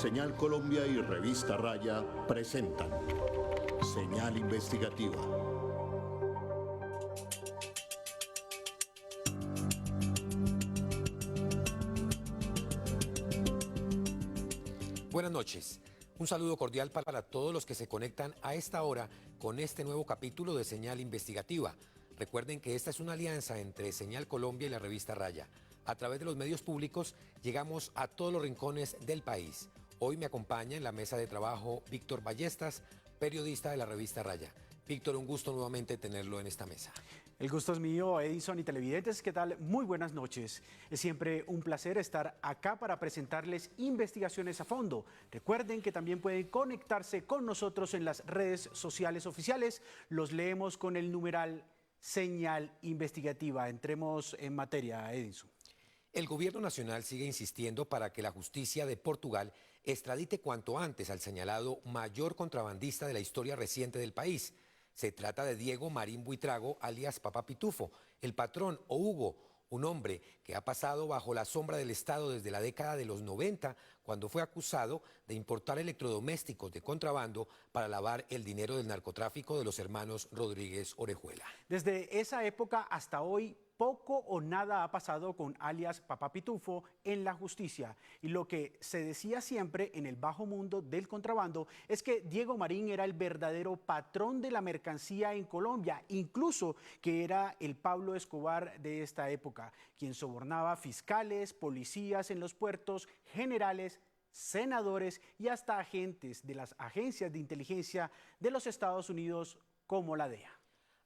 Señal Colombia y Revista Raya presentan Señal Investigativa. Buenas noches. Un saludo cordial para todos los que se conectan a esta hora con este nuevo capítulo de Señal Investigativa. Recuerden que esta es una alianza entre Señal Colombia y la Revista Raya. A través de los medios públicos llegamos a todos los rincones del país. Hoy me acompaña en la mesa de trabajo Víctor Ballestas, periodista de la Revista Raya. Víctor, un gusto nuevamente tenerlo en esta mesa. El gusto es mío, Edison y televidentes, ¿qué tal? Muy buenas noches. Es siempre un placer estar acá para presentarles investigaciones a fondo. Recuerden que también pueden conectarse con nosotros en las redes sociales oficiales. Los leemos con el numeral Señal Investigativa. Entremos en materia, Edison. El gobierno nacional sigue insistiendo para que la justicia de Portugal extradite cuanto antes al señalado mayor contrabandista de la historia reciente del país. Se trata de Diego Marín Buitrago, alias Papá Pitufo, el patrón o Hugo, un hombre que ha pasado bajo la sombra del Estado desde la década de los 90, cuando fue acusado de importar electrodomésticos de contrabando para lavar el dinero del narcotráfico de los hermanos Rodríguez Orejuela. Desde esa época hasta hoy, poco o nada ha pasado con alias Papá Pitufo en la justicia. Y lo que se decía siempre en el bajo mundo del contrabando es que Diego Marín era el verdadero patrón de la mercancía en Colombia, incluso que era el Pablo Escobar de esta época, quien sobornaba fiscales, policías en los puertos, generales, senadores y hasta agentes de las agencias de inteligencia de los Estados Unidos como la DEA.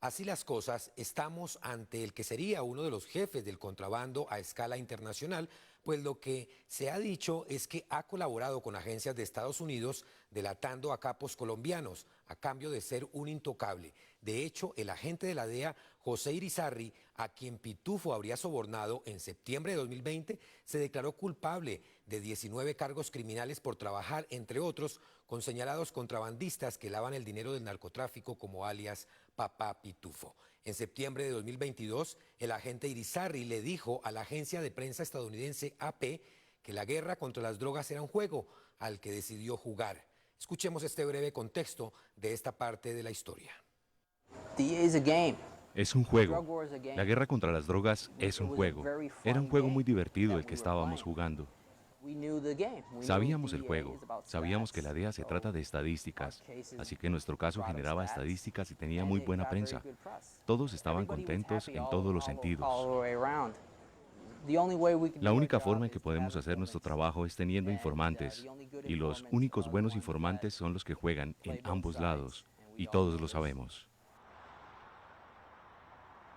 Así las cosas, estamos ante el que sería uno de los jefes del contrabando a escala internacional, pues lo que se ha dicho es que ha colaborado con agencias de Estados Unidos delatando a capos colombianos a cambio de ser un intocable. De hecho, el agente de la DEA, José Irizarry, a quien Pitufo habría sobornado en septiembre de 2020, se declaró culpable de 19 cargos criminales por trabajar, entre otros, con señalados contrabandistas que lavan el dinero del narcotráfico como alias Papá Pitufo. En septiembre de 2022, el agente Irizarry le dijo a la agencia de prensa estadounidense AP que la guerra contra las drogas era un juego al que decidió jugar. Escuchemos este breve contexto de esta parte de la historia. Es un juego. La guerra contra las drogas es un juego. Era un juego muy divertido el que estábamos jugando. Sabíamos el juego, sabíamos que la DEA se trata de estadísticas, así que nuestro caso generaba estadísticas y tenía muy buena prensa. Todos estaban contentos en todos los sentidos. La única forma en que podemos hacer nuestro trabajo es teniendo informantes, y los únicos buenos informantes son los que juegan en ambos lados, y todos lo sabemos.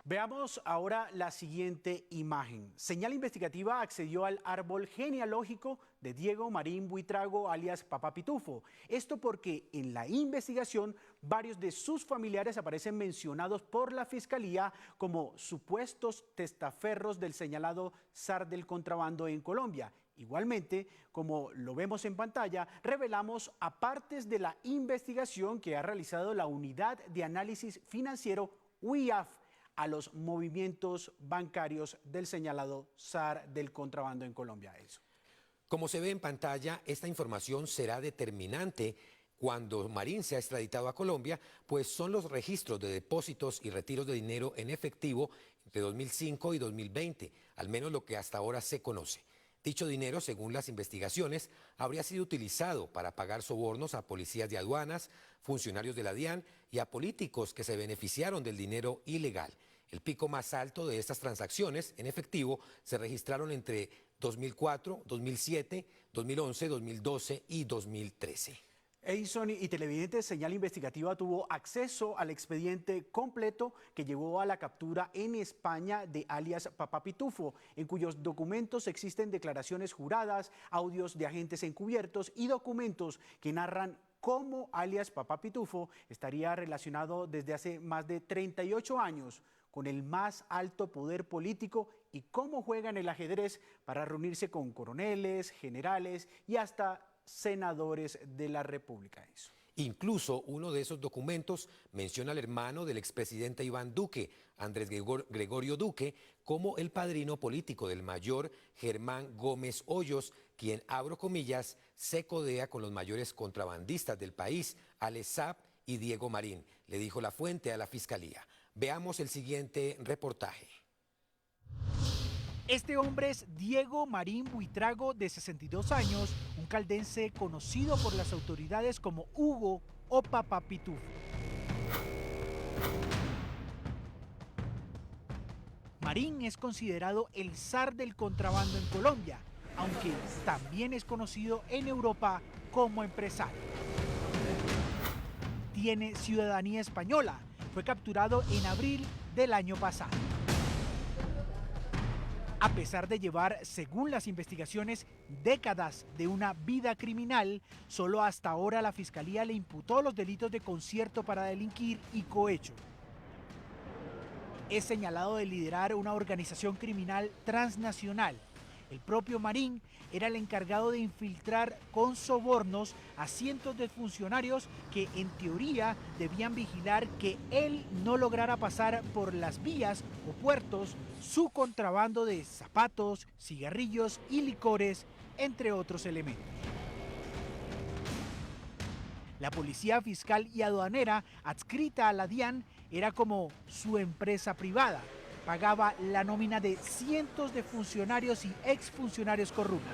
Veamos ahora la siguiente imagen. Señal Investigativa accedió al árbol genealógico de Diego Marín Buitrago, alias Papá Pitufo. Esto porque en la investigación varios de sus familiares aparecen mencionados por la Fiscalía como supuestos testaferros del señalado zar del contrabando en Colombia. Igualmente, como lo vemos en pantalla, revelamos a partes de la investigación que ha realizado la Unidad de Análisis Financiero UIAF a los movimientos bancarios del señalado zar del contrabando en Colombia. Eso. Como se ve en pantalla, esta información será determinante cuando Marín sea extraditado a Colombia, pues son los registros de depósitos y retiros de dinero en efectivo entre 2005 y 2020, al menos lo que hasta ahora se conoce. Dicho dinero, según las investigaciones, habría sido utilizado para pagar sobornos a policías de aduanas, funcionarios de la DIAN y a políticos que se beneficiaron del dinero ilegal. El pico más alto de estas transacciones en efectivo se registraron entre 2004, 2007, 2011, 2012 y 2013. Edison y televidentes, Señal Investigativa tuvo acceso al expediente completo que llevó a la captura en España de alias Papá Pitufo, en cuyos documentos existen declaraciones juradas, audios de agentes encubiertos y documentos que narran cómo alias Papá Pitufo estaría relacionado desde hace más de 38 años con el más alto poder político y cómo juegan el ajedrez para reunirse con coroneles, generales y hasta senadores de la República. Eso. Incluso uno de esos documentos menciona al hermano del expresidente Iván Duque, Andrés Gregorio Duque, como el padrino político del mayor Germán Gómez Hoyos, quien, abro comillas, se codea con los mayores contrabandistas del país, Alex Saab y Diego Marín, le dijo la fuente a la Fiscalía. Veamos el siguiente reportaje. Este hombre es Diego Marín Buitrago, de 62 años, un caldense conocido por las autoridades como Hugo o Papá Pitufo. Marín es considerado el zar del contrabando en Colombia, aunque también es conocido en Europa como empresario. Tiene ciudadanía española, fue capturado en abril del año pasado. A pesar de llevar, según las investigaciones, décadas de una vida criminal, solo hasta ahora la Fiscalía le imputó los delitos de concierto para delinquir y cohecho. Es señalado de liderar una organización criminal transnacional. El propio Marín era el encargado de infiltrar con sobornos a cientos de funcionarios que en teoría debían vigilar que él no lograra pasar por las vías o puertos su contrabando de zapatos, cigarrillos y licores, entre otros elementos. La Policía Fiscal y Aduanera, adscrita a la DIAN, era como su empresa privada. Pagaba la nómina de cientos de funcionarios y exfuncionarios corruptos.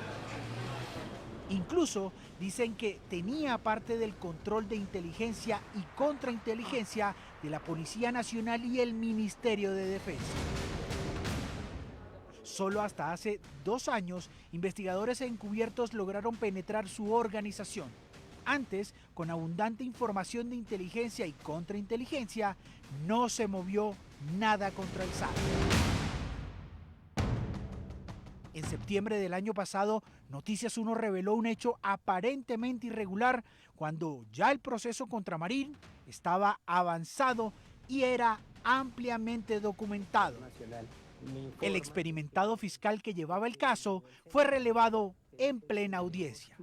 Incluso dicen que tenía parte del control de inteligencia y contrainteligencia de la Policía Nacional y el Ministerio de Defensa. Solo hasta hace 2 años, investigadores encubiertos lograron penetrar su organización. Antes, con abundante información de inteligencia y contrainteligencia, no se movió nada contra el SAT. En septiembre del año pasado, Noticias 1 reveló un hecho aparentemente irregular cuando ya el proceso contra Marín estaba avanzado y era ampliamente documentado. El experimentado fiscal que llevaba el caso fue relevado en plena audiencia.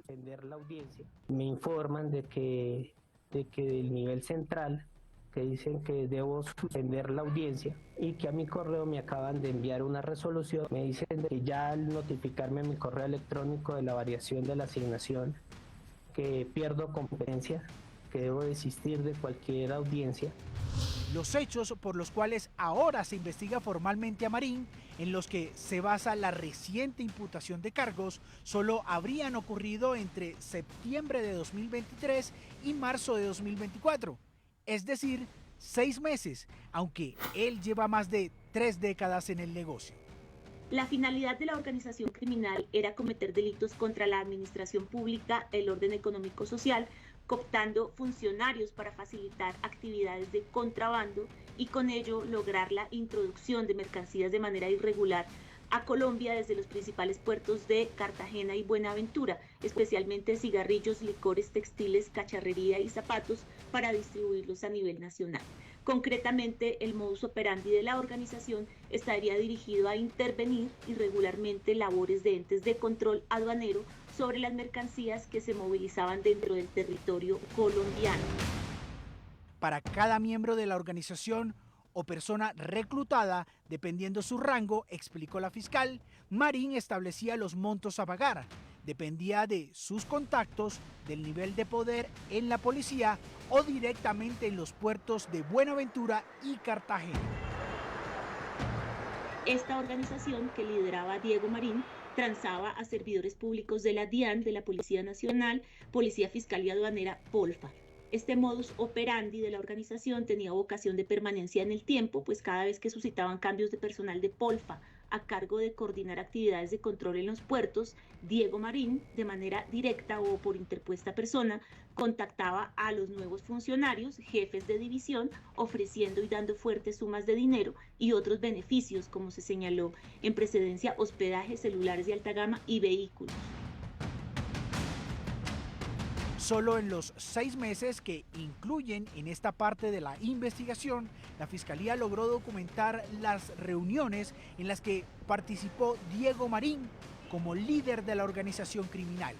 Me informan de que del nivel central, que dicen que debo suspender la audiencia y que a mi correo me acaban de enviar una resolución. Me dicen que ya al notificarme en mi correo electrónico de la variación de la asignación, que pierdo competencia, que debo desistir de cualquier audiencia. Los hechos por los cuales ahora se investiga formalmente a Marín, en los que se basa la reciente imputación de cargos, solo habrían ocurrido entre septiembre de 2023 y marzo de 2024. Es decir, 6 meses, aunque él lleva más de 3 décadas en el negocio. La finalidad de la organización criminal era cometer delitos contra la administración pública, el orden económico social, cooptando funcionarios para facilitar actividades de contrabando y con ello lograr la introducción de mercancías de manera irregular a Colombia desde los principales puertos de Cartagena y Buenaventura, especialmente cigarrillos, licores, textiles, cacharrería y zapatos para distribuirlos a nivel nacional. Concretamente, el modus operandi de la organización estaría dirigido a intervenir irregularmente labores de entes de control aduanero sobre las mercancías que se movilizaban dentro del territorio colombiano. Para cada miembro de la organización o persona reclutada, dependiendo su rango, explicó la fiscal, Marín establecía los montos a pagar. Dependía de sus contactos, del nivel de poder en la policía o directamente en los puertos de Buenaventura y Cartagena. Esta organización, que lideraba Diego Marín, transaba a servidores públicos de la DIAN, de la Policía Nacional, Policía Fiscal y Aduanera, Polfa. Este modus operandi de la organización tenía vocación de permanencia en el tiempo, pues cada vez que suscitaban cambios de personal de Polfa a cargo de coordinar actividades de control en los puertos, Diego Marín, de manera directa o por interpuesta persona, contactaba a los nuevos funcionarios, jefes de división, ofreciendo y dando fuertes sumas de dinero y otros beneficios, como se señaló en precedencia, hospedaje, celulares de alta gama y vehículos. Solo en los 6 meses que incluyen en esta parte de la investigación, la Fiscalía logró documentar las reuniones en las que participó Diego Marín como líder de la organización criminal.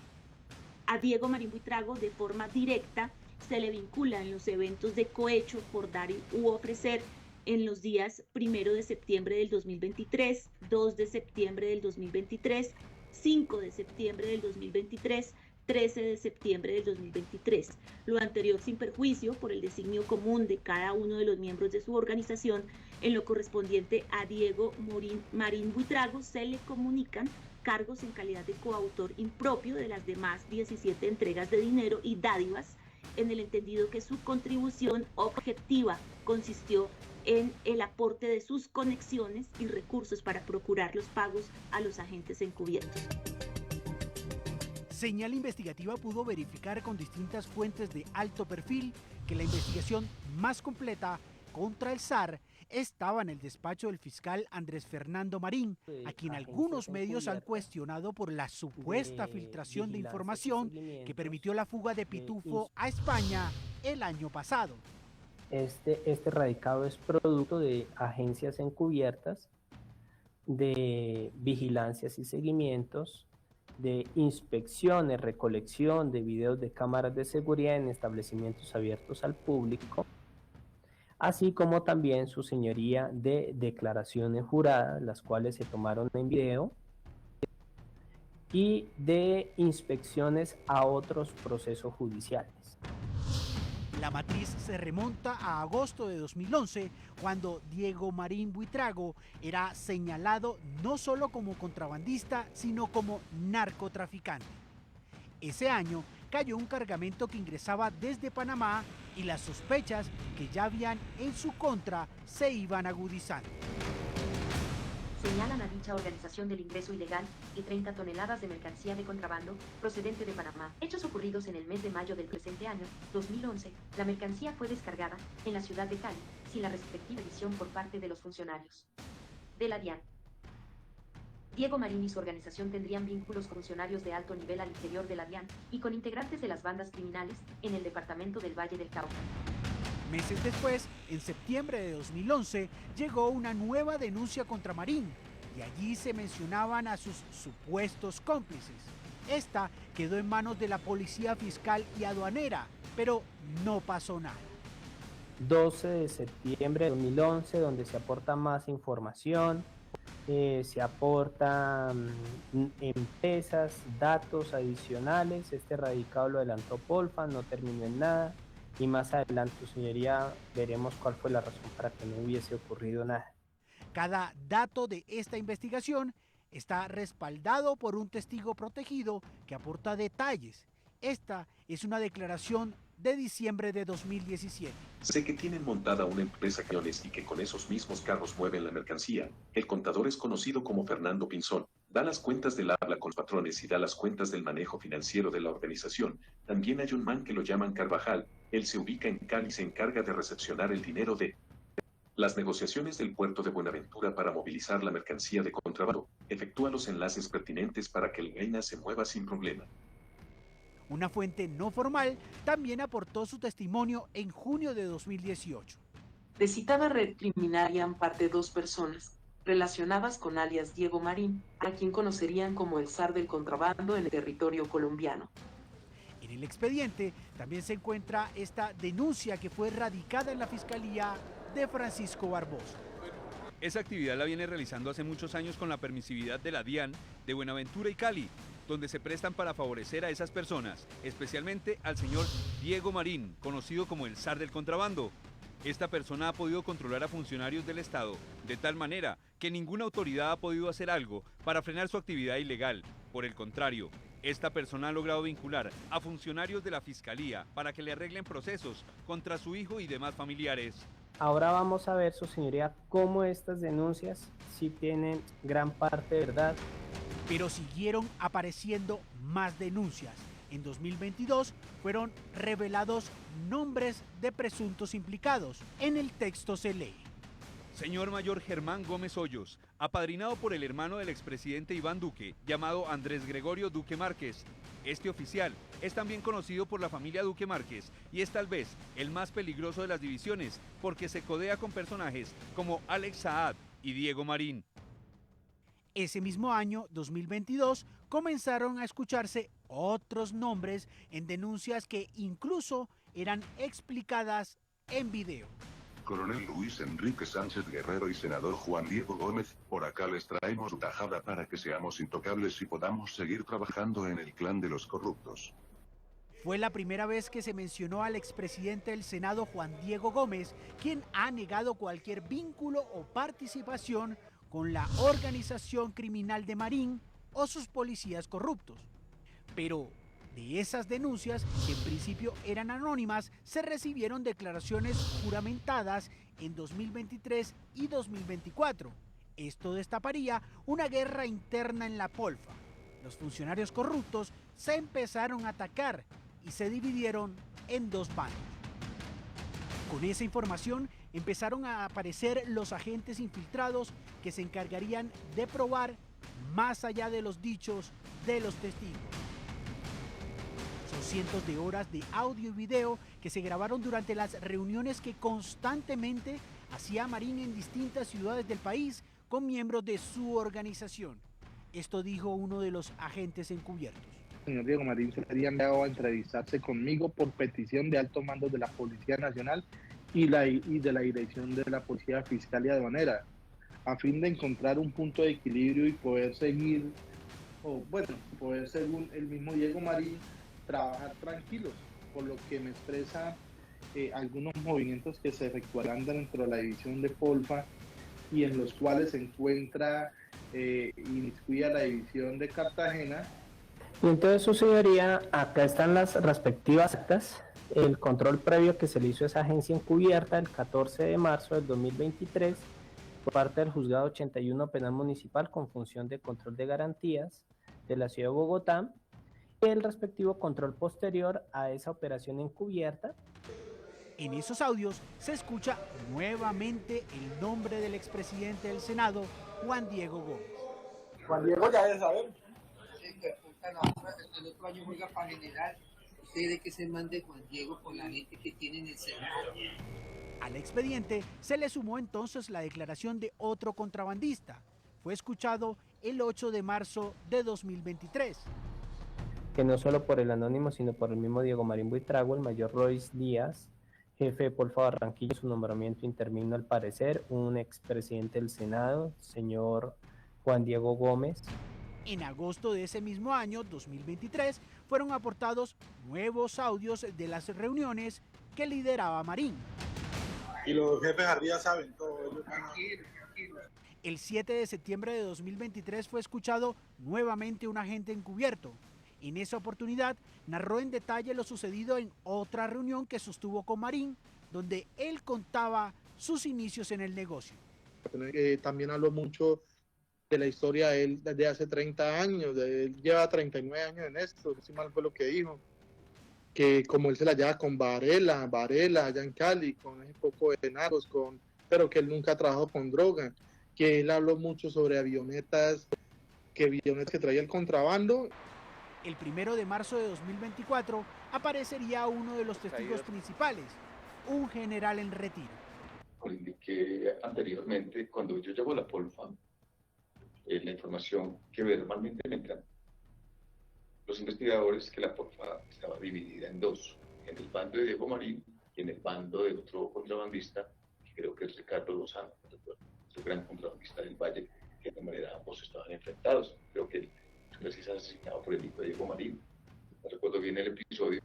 A Diego Marín Buitrago, de forma directa, se le vincula en los eventos de cohecho por dar u ofrecer en los días 1 de septiembre del 2023, 2 de septiembre del 2023, 5 de septiembre del 2023, 13 de septiembre del 2023. Lo anterior sin perjuicio por el designio común de cada uno de los miembros de su organización. En lo correspondiente a Diego Marín Buitrago se le comunican cargos en calidad de coautor impropio de las demás 17 entregas de dinero y dádivas, en el entendido que su contribución objetiva consistió en el aporte de sus conexiones y recursos para procurar los pagos a los agentes encubiertos. Señal Investigativa pudo verificar con distintas fuentes de alto perfil que la investigación más completa contra el SAR estaba en el despacho del fiscal Andrés Fernando Marín, a quien algunos medios han cuestionado por la supuesta filtración de información que permitió la fuga de Pitufo a España el año pasado. Este radicado es producto de agencias encubiertas, de vigilancias y seguimientos, de inspecciones, recolección de videos de cámaras de seguridad en establecimientos abiertos al público, así como también, su señoría, de declaraciones juradas, las cuales se tomaron en video, y de inspecciones a otros procesos judiciales. La matriz se remonta a agosto de 2011, cuando Diego Marín Buitrago era señalado no solo como contrabandista, sino como narcotraficante. Ese año cayó un cargamento que ingresaba desde Panamá y las sospechas que ya habían en su contra se iban agudizando. Señalan a dicha organización del ingreso ilegal de 30 toneladas de mercancía de contrabando procedente de Panamá. Hechos ocurridos en el mes de mayo del presente año, 2011, la mercancía fue descargada en la ciudad de Cali, sin la respectiva edición por parte de los funcionarios de la DIAN. Diego Marín y su organización tendrían vínculos con funcionarios de alto nivel al interior de la DIAN y con integrantes de las bandas criminales en el departamento del Valle del Cauca. Meses después, en septiembre de 2011, llegó una nueva denuncia contra Marín y allí se mencionaban a sus supuestos cómplices. Esta quedó en manos de la Policía Fiscal y Aduanera, pero no pasó nada. 12 de septiembre de 2011, donde se aporta más información, se aportan empresas, datos adicionales. Este radicado lo adelantó Polfa, no terminó en nada. Y más adelante, su señoría, veremos cuál fue la razón para que no hubiese ocurrido nada. Cada dato de esta investigación está respaldado por un testigo protegido que aporta detalles. Esta es una declaración de diciembre de 2017. Sé que tienen montada una empresa camiones y que con esos mismos carros mueven la mercancía. El contador es conocido como Fernando Pinzón. Da las cuentas del habla con los patrones y da las cuentas del manejo financiero de la organización. También hay un man que lo llaman Carvajal. Él se ubica en Cali y se encarga de recepcionar el dinero de las negociaciones del puerto de Buenaventura para movilizar la mercancía de contrabando. Efectúa los enlaces pertinentes para que el vaina se mueva sin problema. Una fuente no formal también aportó su testimonio en junio de 2018. De citada red criminal harían parte 2 personas relacionadas con alias Diego Marín, a quien conocerían como el zar del contrabando en el territorio colombiano. En el expediente también se encuentra esta denuncia que fue radicada en la Fiscalía de Francisco Barbosa. Esa actividad la viene realizando hace muchos años con la permisividad de la DIAN de Buenaventura y Cali, donde se prestan para favorecer a esas personas, especialmente al señor Diego Marín, conocido como el zar del contrabando. Esta persona ha podido controlar a funcionarios del Estado de tal manera que ninguna autoridad ha podido hacer algo para frenar su actividad ilegal. Por el contrario, esta persona ha logrado vincular a funcionarios de la Fiscalía para que le arreglen procesos contra su hijo y demás familiares. Ahora vamos a ver, su señoría, cómo estas denuncias sí tienen gran parte de verdad. Pero siguieron apareciendo más denuncias. En 2022 fueron revelados nombres de presuntos implicados. En el texto se lee: Señor Mayor Germán Gómez Hoyos, apadrinado por el hermano del expresidente Iván Duque, llamado Andrés Gregorio Duque Márquez. Este oficial es también conocido por la familia Duque Márquez y es tal vez el más peligroso de las divisiones porque se codea con personajes como Alex Saad y Diego Marín. Ese mismo año, 2022, comenzaron a escucharse otros nombres en denuncias que incluso eran explicadas en video. coronel Luis Enrique Sánchez Guerrero y senador Juan Diego Gómez, por acá les traemos tajada para que seamos intocables y podamos seguir trabajando en el clan de los corruptos. Fue la primera vez que se mencionó al expresidente del Senado, Juan Diego Gómez, quien ha negado cualquier vínculo o participación con la organización criminal de Marín o sus policías corruptos. Pero de esas denuncias, que en principio eran anónimas, se recibieron declaraciones juramentadas en 2023 y 2024. Esto destaparía una guerra interna en la Polfa. Los funcionarios corruptos se empezaron a atacar y se dividieron en dos bandos. Con esa información empezaron a aparecer los agentes infiltrados que se encargarían de probar más allá de los dichos de los testigos. Son cientos de horas de audio y video que se grabaron durante las reuniones que constantemente hacía Marín en distintas ciudades del país con miembros de su organización. Esto dijo uno de los agentes encubiertos. El señor Diego Marín se había enviado a entrevistarse conmigo por petición de altos mandos de la Policía Nacional y de la Dirección de la Policía Fiscal y Aduanera, a fin de encontrar un punto de equilibrio y poder seguir, poder según el mismo Diego Marín, trabajar tranquilos, por lo que me expresa algunos movimientos que se efectuarán dentro de la división de Polfa y en los cuales se encuentra inmiscuida la división de Cartagena. Y entonces, su señoría, acá están las respectivas actas, el control previo que se le hizo a esa agencia encubierta el 14 de marzo del 2023 por parte del Juzgado 81 Penal Municipal con función de control de garantías de la ciudad de Bogotá, y el respectivo control posterior a esa operación encubierta. En esos audios se escucha nuevamente el nombre del expresidente del Senado, Juan Diego Gómez. Juan Diego ya debe saber. El otro año juega para general. ¿Usted de que se mande Juan Diego con la gente que tiene en el Senado? Al expediente se le sumó entonces la declaración de otro contrabandista. Fue escuchado el 8 de marzo de 2023. Que no solo por el anónimo, sino por el mismo Diego Marín Buitrago, el mayor Royce Díaz, jefe de Polfa Barranquilla, su nombramiento intervino al parecer un expresidente del Senado, señor Juan Diego Gómez. En agosto de ese mismo año, 2023, fueron aportados nuevos audios de las reuniones que lideraba Marín. Y los jefes arriba saben todo. El 7 de septiembre de 2023 fue escuchado nuevamente un agente encubierto. En esa oportunidad narró en detalle lo sucedido en otra reunión que sostuvo con Marín, donde él contaba sus inicios en el negocio. También habló mucho de la historia de él desde hace 30 años, él lleva 39 años en esto, si mal fue lo que dijo, que como él se la lleva con Varela allá en Cali, con ese poco de narcos, pero que él nunca trabajó con droga, que él habló mucho sobre avionetas que traía el contrabando. El 1 de marzo de 2024 aparecería uno de los testigos principales, un general en retiro. Como indiqué anteriormente, cuando yo llego a la Polfa, la información que verbalmente me entra, los investigadores, que la Polfa estaba dividida en dos, en el bando de Diego Marín y en el bando de otro contrabandista, que creo que es Ricardo Lozano, otro gran contrabandista del Valle, que de manera ambos estaban enfrentados. Creo que precisamente asesinado por el hijo de Diego Marín. No recuerdo bien el episodio,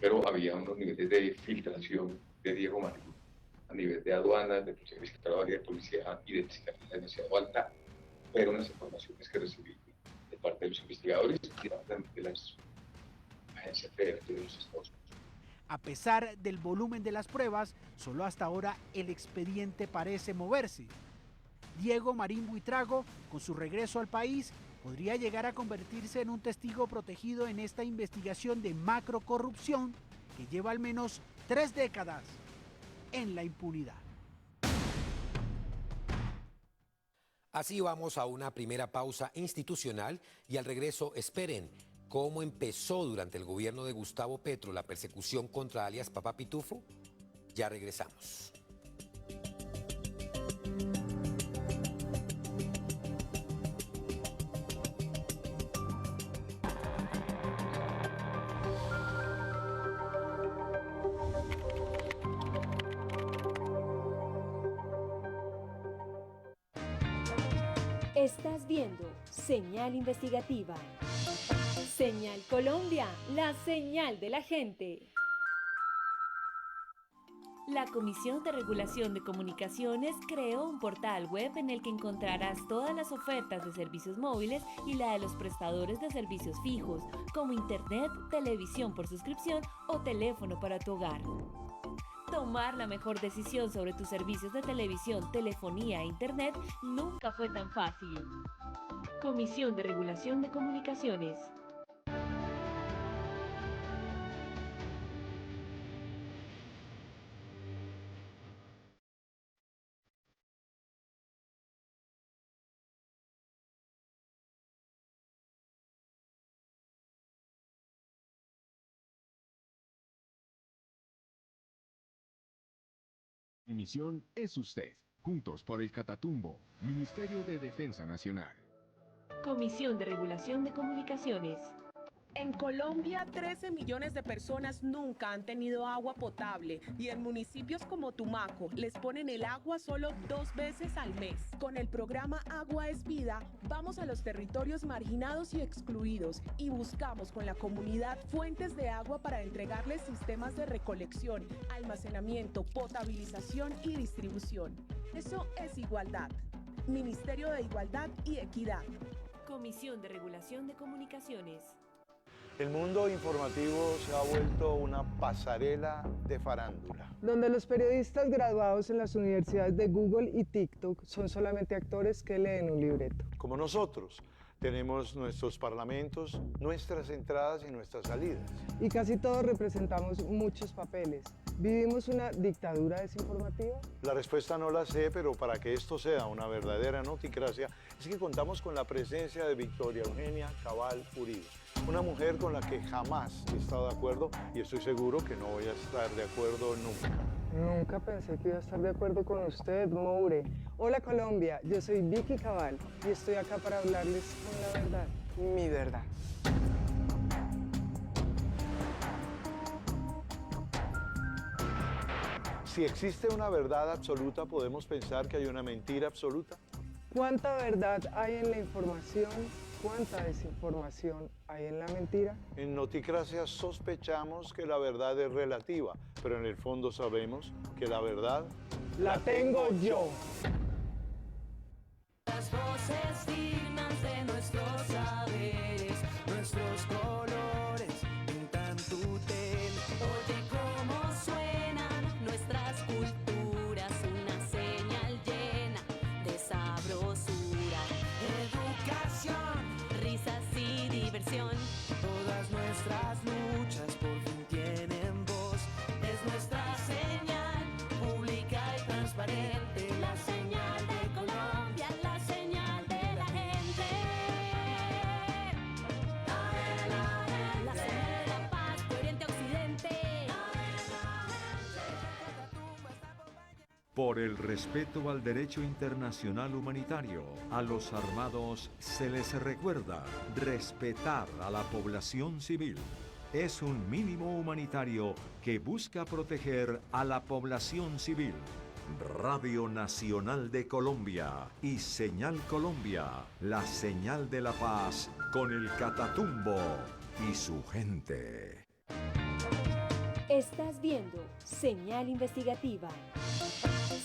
pero había unos niveles de filtración de Diego Marín a nivel de aduanas, de policía fiscal, de policía y de fiscalía demasiado alta, pero unas informaciones que recibí de parte de los investigadores y de las agencias federales de los Estados Unidos. A pesar del volumen de las pruebas, solo hasta ahora el expediente parece moverse. Diego Marín Buitrago, con su regreso al país, podría llegar a convertirse en un testigo protegido en esta investigación de macrocorrupción que lleva al menos 3 décadas en la impunidad. Así vamos a una primera pausa institucional y al regreso esperen cómo empezó durante el gobierno de Gustavo Petro la persecución contra alias Papá Pitufo. Ya regresamos. Estás viendo Señal Investigativa. Señal Colombia, la señal de la gente. La Comisión de Regulación de Comunicaciones creó un portal web en el que encontrarás todas las ofertas de servicios móviles y la de los prestadores de servicios fijos, como internet, televisión por suscripción o teléfono para tu hogar. Tomar la mejor decisión sobre tus servicios de televisión, telefonía e internet nunca fue tan fácil. Comisión de Regulación de Comunicaciones. Mi misión es usted. Juntos por el Catatumbo, Ministerio de Defensa Nacional. Comisión de Regulación de Comunicaciones. En Colombia, 13 millones de personas nunca han tenido agua potable y en municipios como Tumaco les ponen el agua solo 2 veces al mes. Con el programa Agua es Vida, vamos a los territorios marginados y excluidos y buscamos con la comunidad fuentes de agua para entregarles sistemas de recolección, almacenamiento, potabilización y distribución. Eso es igualdad. Ministerio de Igualdad y Equidad. Comisión de Regulación de Comunicaciones. El mundo informativo se ha vuelto una pasarela de farándula. Donde los periodistas graduados en las universidades de Google y TikTok son solamente actores que leen un libreto. Como nosotros, tenemos nuestros parlamentos, nuestras entradas y nuestras salidas. Y casi todos representamos muchos papeles. ¿Vivimos una dictadura desinformativa? La respuesta no la sé, pero para que esto sea una verdadera noticracia, es que contamos con la presencia de Victoria Eugenia Cabal Uribe. Una mujer con la que jamás he estado de acuerdo y estoy seguro que no voy a estar de acuerdo nunca. Nunca pensé que iba a estar de acuerdo con usted, Moure. Hola Colombia, yo soy Vicky Cabal y estoy acá para hablarles con la verdad, mi verdad. Si existe una verdad absoluta, ¿podemos pensar que hay una mentira absoluta? ¿Cuánta verdad hay en la información? ¿Cuánta desinformación hay en la mentira? En Noticracia sospechamos que la verdad es relativa, pero en el fondo sabemos que la verdad la tengo yo. Las voces dignas de nuestros saberes, nuestros colores pintan tu tel. Oye cómo suenan nuestras culturas, una señal llena de sabrosura. Educación, risas y diversión. Todas nuestras luchas por fin tienen voz. Es nuestra señal pública y transparente. La señal de Colombia, la señal de la gente. La señal de la paz, de oriente a occidente. Por el respeto al derecho internacional humanitario, a los armados se les recuerda respetar a la población civil. Es un mínimo humanitario que busca proteger a la población civil. Radio Nacional de Colombia y Señal Colombia, la señal de la paz con el Catatumbo y su gente. Estás viendo Señal Investigativa.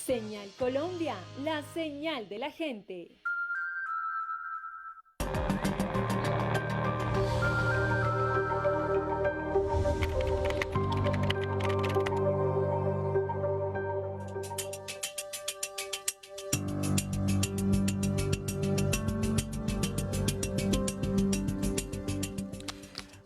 Señal Colombia, la señal de la gente.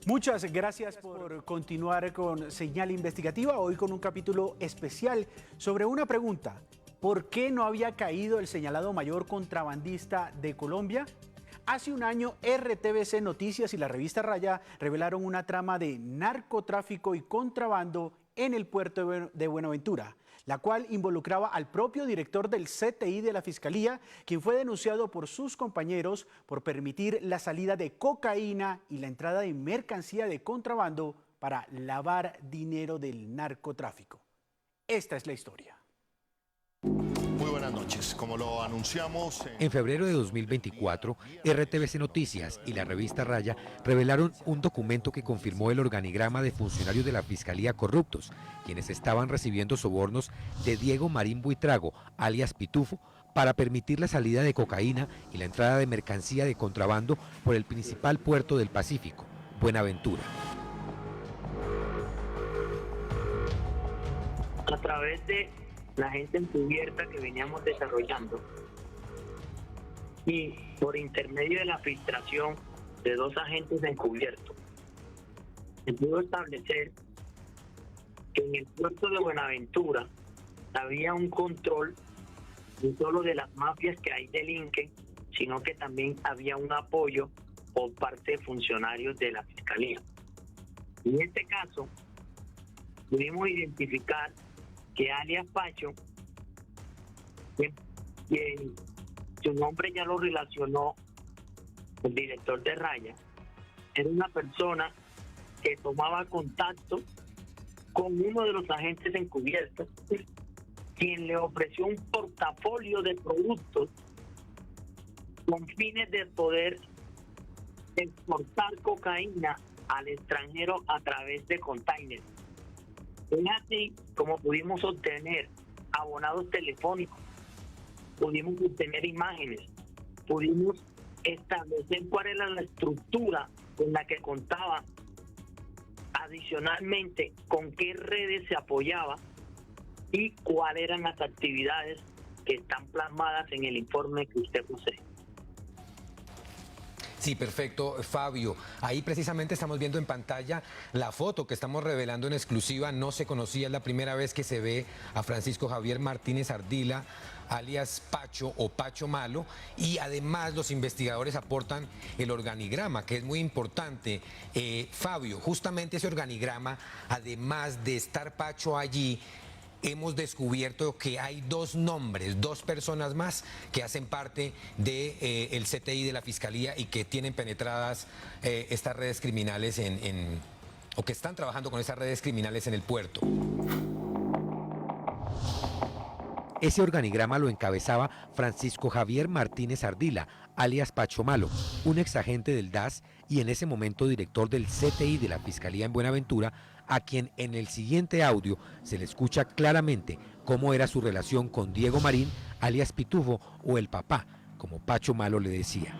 Muchas gracias por continuar con Señal Investigativa, hoy con un capítulo especial sobre una pregunta. ¿Por qué no había caído el señalado mayor contrabandista de Colombia? Hace un año, RTVC Noticias y la revista Raya revelaron una trama de narcotráfico y contrabando en el puerto de Buenaventura, la cual involucraba al propio director del CTI de la Fiscalía, quien fue denunciado por sus compañeros por permitir la salida de cocaína y la entrada de mercancía de contrabando para lavar dinero del narcotráfico. Esta es la historia. Muy buenas noches. Como lo anunciamos... En febrero de 2024, RTVC Noticias y la revista Raya revelaron un documento que confirmó el organigrama de funcionarios de la Fiscalía corruptos, quienes estaban recibiendo sobornos de Diego Marín Buitrago, alias Pitufo, para permitir la salida de cocaína y la entrada de mercancía de contrabando por el principal puerto del Pacífico, Buenaventura. A través de la gente encubierta que veníamos desarrollando y por intermedio de la filtración de 2 agentes encubiertos, se pudo establecer que en el puerto de Buenaventura había un control no solo de las mafias que ahí delinquen, sino que también había un apoyo por parte de funcionarios de la Fiscalía. En este caso, pudimos identificar que alias Pacho, que su nombre ya lo relacionó el director de Raya, era una persona que tomaba contacto con uno de los agentes encubiertos, quien le ofreció un portafolio de productos con fines de poder exportar cocaína al extranjero a través de containers. Es así como pudimos obtener abonados telefónicos, pudimos obtener imágenes, pudimos establecer cuál era la estructura con la que contaba, adicionalmente con qué redes se apoyaba y cuáles eran las actividades que están plasmadas en el informe que usted posee. Sí, perfecto, Fabio. Ahí precisamente estamos viendo en pantalla la foto que estamos revelando en exclusiva. No se conocía, es la primera vez que se ve a Francisco Javier Martínez Ardila, alias Pacho o Pacho Malo, y además los investigadores aportan el organigrama, que es muy importante. Fabio, justamente ese organigrama, además de estar Pacho allí, hemos descubierto que hay 2 nombres, 2 personas más que hacen parte del CTI de la Fiscalía y que tienen penetradas estas redes criminales o que están trabajando con esas redes criminales en el puerto. Ese organigrama lo encabezaba Francisco Javier Martínez Ardila, alias Pacho Malo, un exagente del DAS y en ese momento director del CTI de la Fiscalía en Buenaventura, a quien en el siguiente audio se le escucha claramente cómo era su relación con Diego Marín, alias Pitufo, o el papá, como Pacho Malo le decía.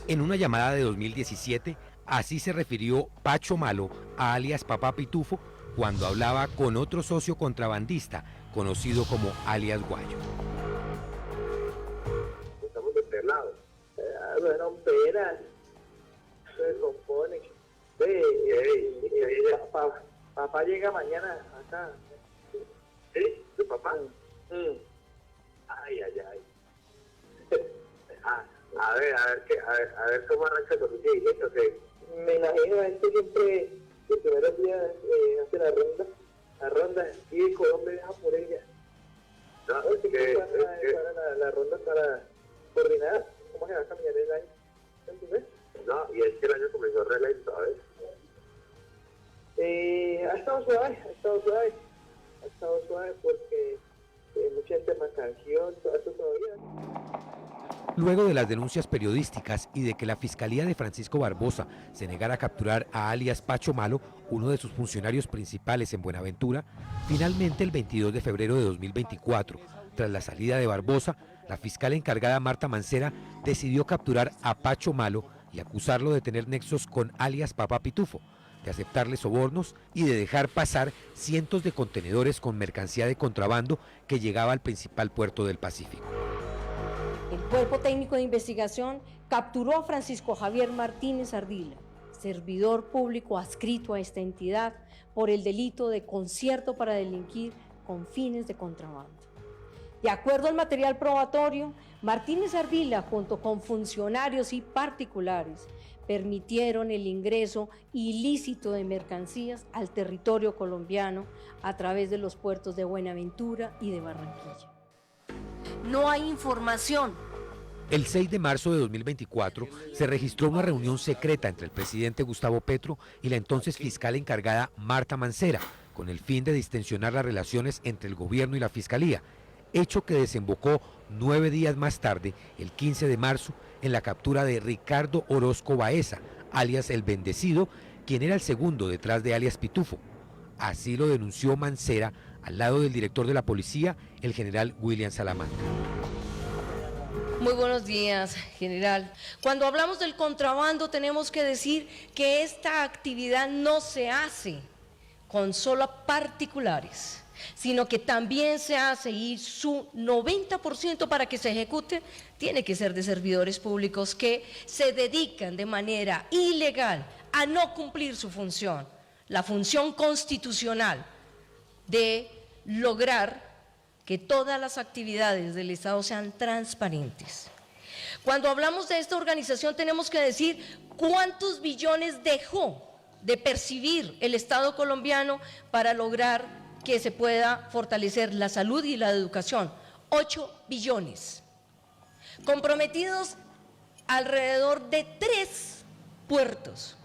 En una llamada de 2017, así se refirió Pacho Malo a alias Papá Pitufo cuando hablaba con otro socio contrabandista, conocido como alias Guayo. Estamos de este lado. Bueno, pera. Se compone. Papá llega mañana acá. ¿Sí? ¿Tu papá? Ay. A ver cómo arranca con tu diciendo que me imagino gente siempre los primeros días hace la ronda y el Colombia deja por ella. No, es que la ronda para coordinar cómo se va a caminar el año. ¿Entendés? No, y es que el año comenzó re lento, ¿sabes? Ha estado suave porque mucha gente más canción, todo eso todavía. Luego de las denuncias periodísticas y de que la Fiscalía de Francisco Barbosa se negara a capturar a alias Pacho Malo, uno de sus funcionarios principales en Buenaventura, finalmente el 22 de febrero de 2024, tras la salida de Barbosa, la fiscal encargada Marta Mancera decidió capturar a Pacho Malo y acusarlo de tener nexos con alias Papá Pitufo, de aceptarle sobornos y de dejar pasar cientos de contenedores con mercancía de contrabando que llegaba al principal puerto del Pacífico. El Cuerpo Técnico de Investigación capturó a Francisco Javier Martínez Ardila, servidor público adscrito a esta entidad, por el delito de concierto para delinquir con fines de contrabando. De acuerdo al material probatorio, Martínez Ardila, junto con funcionarios y particulares, permitieron el ingreso ilícito de mercancías al territorio colombiano a través de los puertos de Buenaventura y de Barranquilla. No hay información. El 6 de marzo de 2024 se registró una reunión secreta entre el presidente Gustavo Petro y la entonces fiscal encargada Marta Mancera, con el fin de distensionar las relaciones entre el gobierno y la fiscalía, hecho que desembocó 9 días más tarde, el 15 de marzo, en la captura de Ricardo Orozco Baeza, alias El Bendecido, quien era el segundo detrás de alias Pitufo. Así lo denunció Mancera al lado del director de la policía, el general William Salamanca. Muy buenos días, general. Cuando hablamos del contrabando tenemos que decir que esta actividad no se hace con solo particulares, sino que también se hace, y su 90% para que se ejecute tiene que ser de servidores públicos que se dedican de manera ilegal a no cumplir su función, la función constitucional de lograr que todas las actividades del Estado sean transparentes. Cuando hablamos de esta organización tenemos que decir cuántos billones dejó de percibir el Estado colombiano para lograr que se pueda fortalecer la salud y la educación. 8 billones. Comprometidos alrededor de 3 puertos.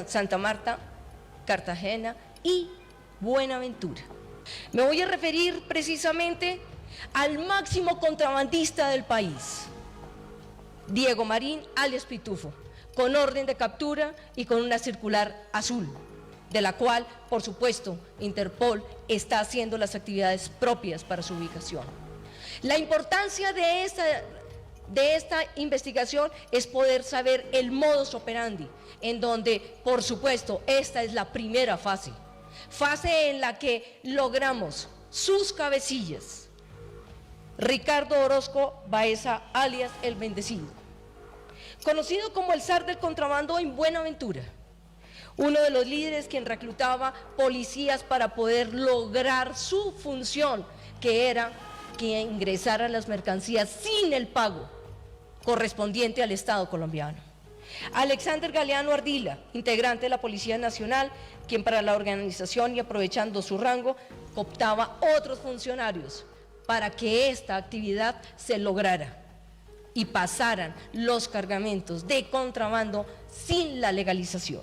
Santa Marta, Cartagena y Buenaventura. Me voy a referir precisamente al máximo contrabandista del país, Diego Marín, alias Pitufo, con orden de captura y con una circular azul, de la cual, por supuesto, Interpol está haciendo las actividades propias para su ubicación. La importancia de esta investigación es poder saber el modus operandi, en donde, por supuesto, esta es la primera fase en la que logramos sus cabecillas. Ricardo Orozco Baeza, alias El Bendecido, conocido como el zar del contrabando en Buenaventura, uno de los líderes quien reclutaba policías para poder lograr su función, que era que ingresaran las mercancías sin el pago correspondiente al Estado colombiano. Alexander Galeano Ardila, integrante de la Policía Nacional, quien para la organización y aprovechando su rango, cooptaba otros funcionarios para que esta actividad se lograra y pasaran los cargamentos de contrabando sin la legalización.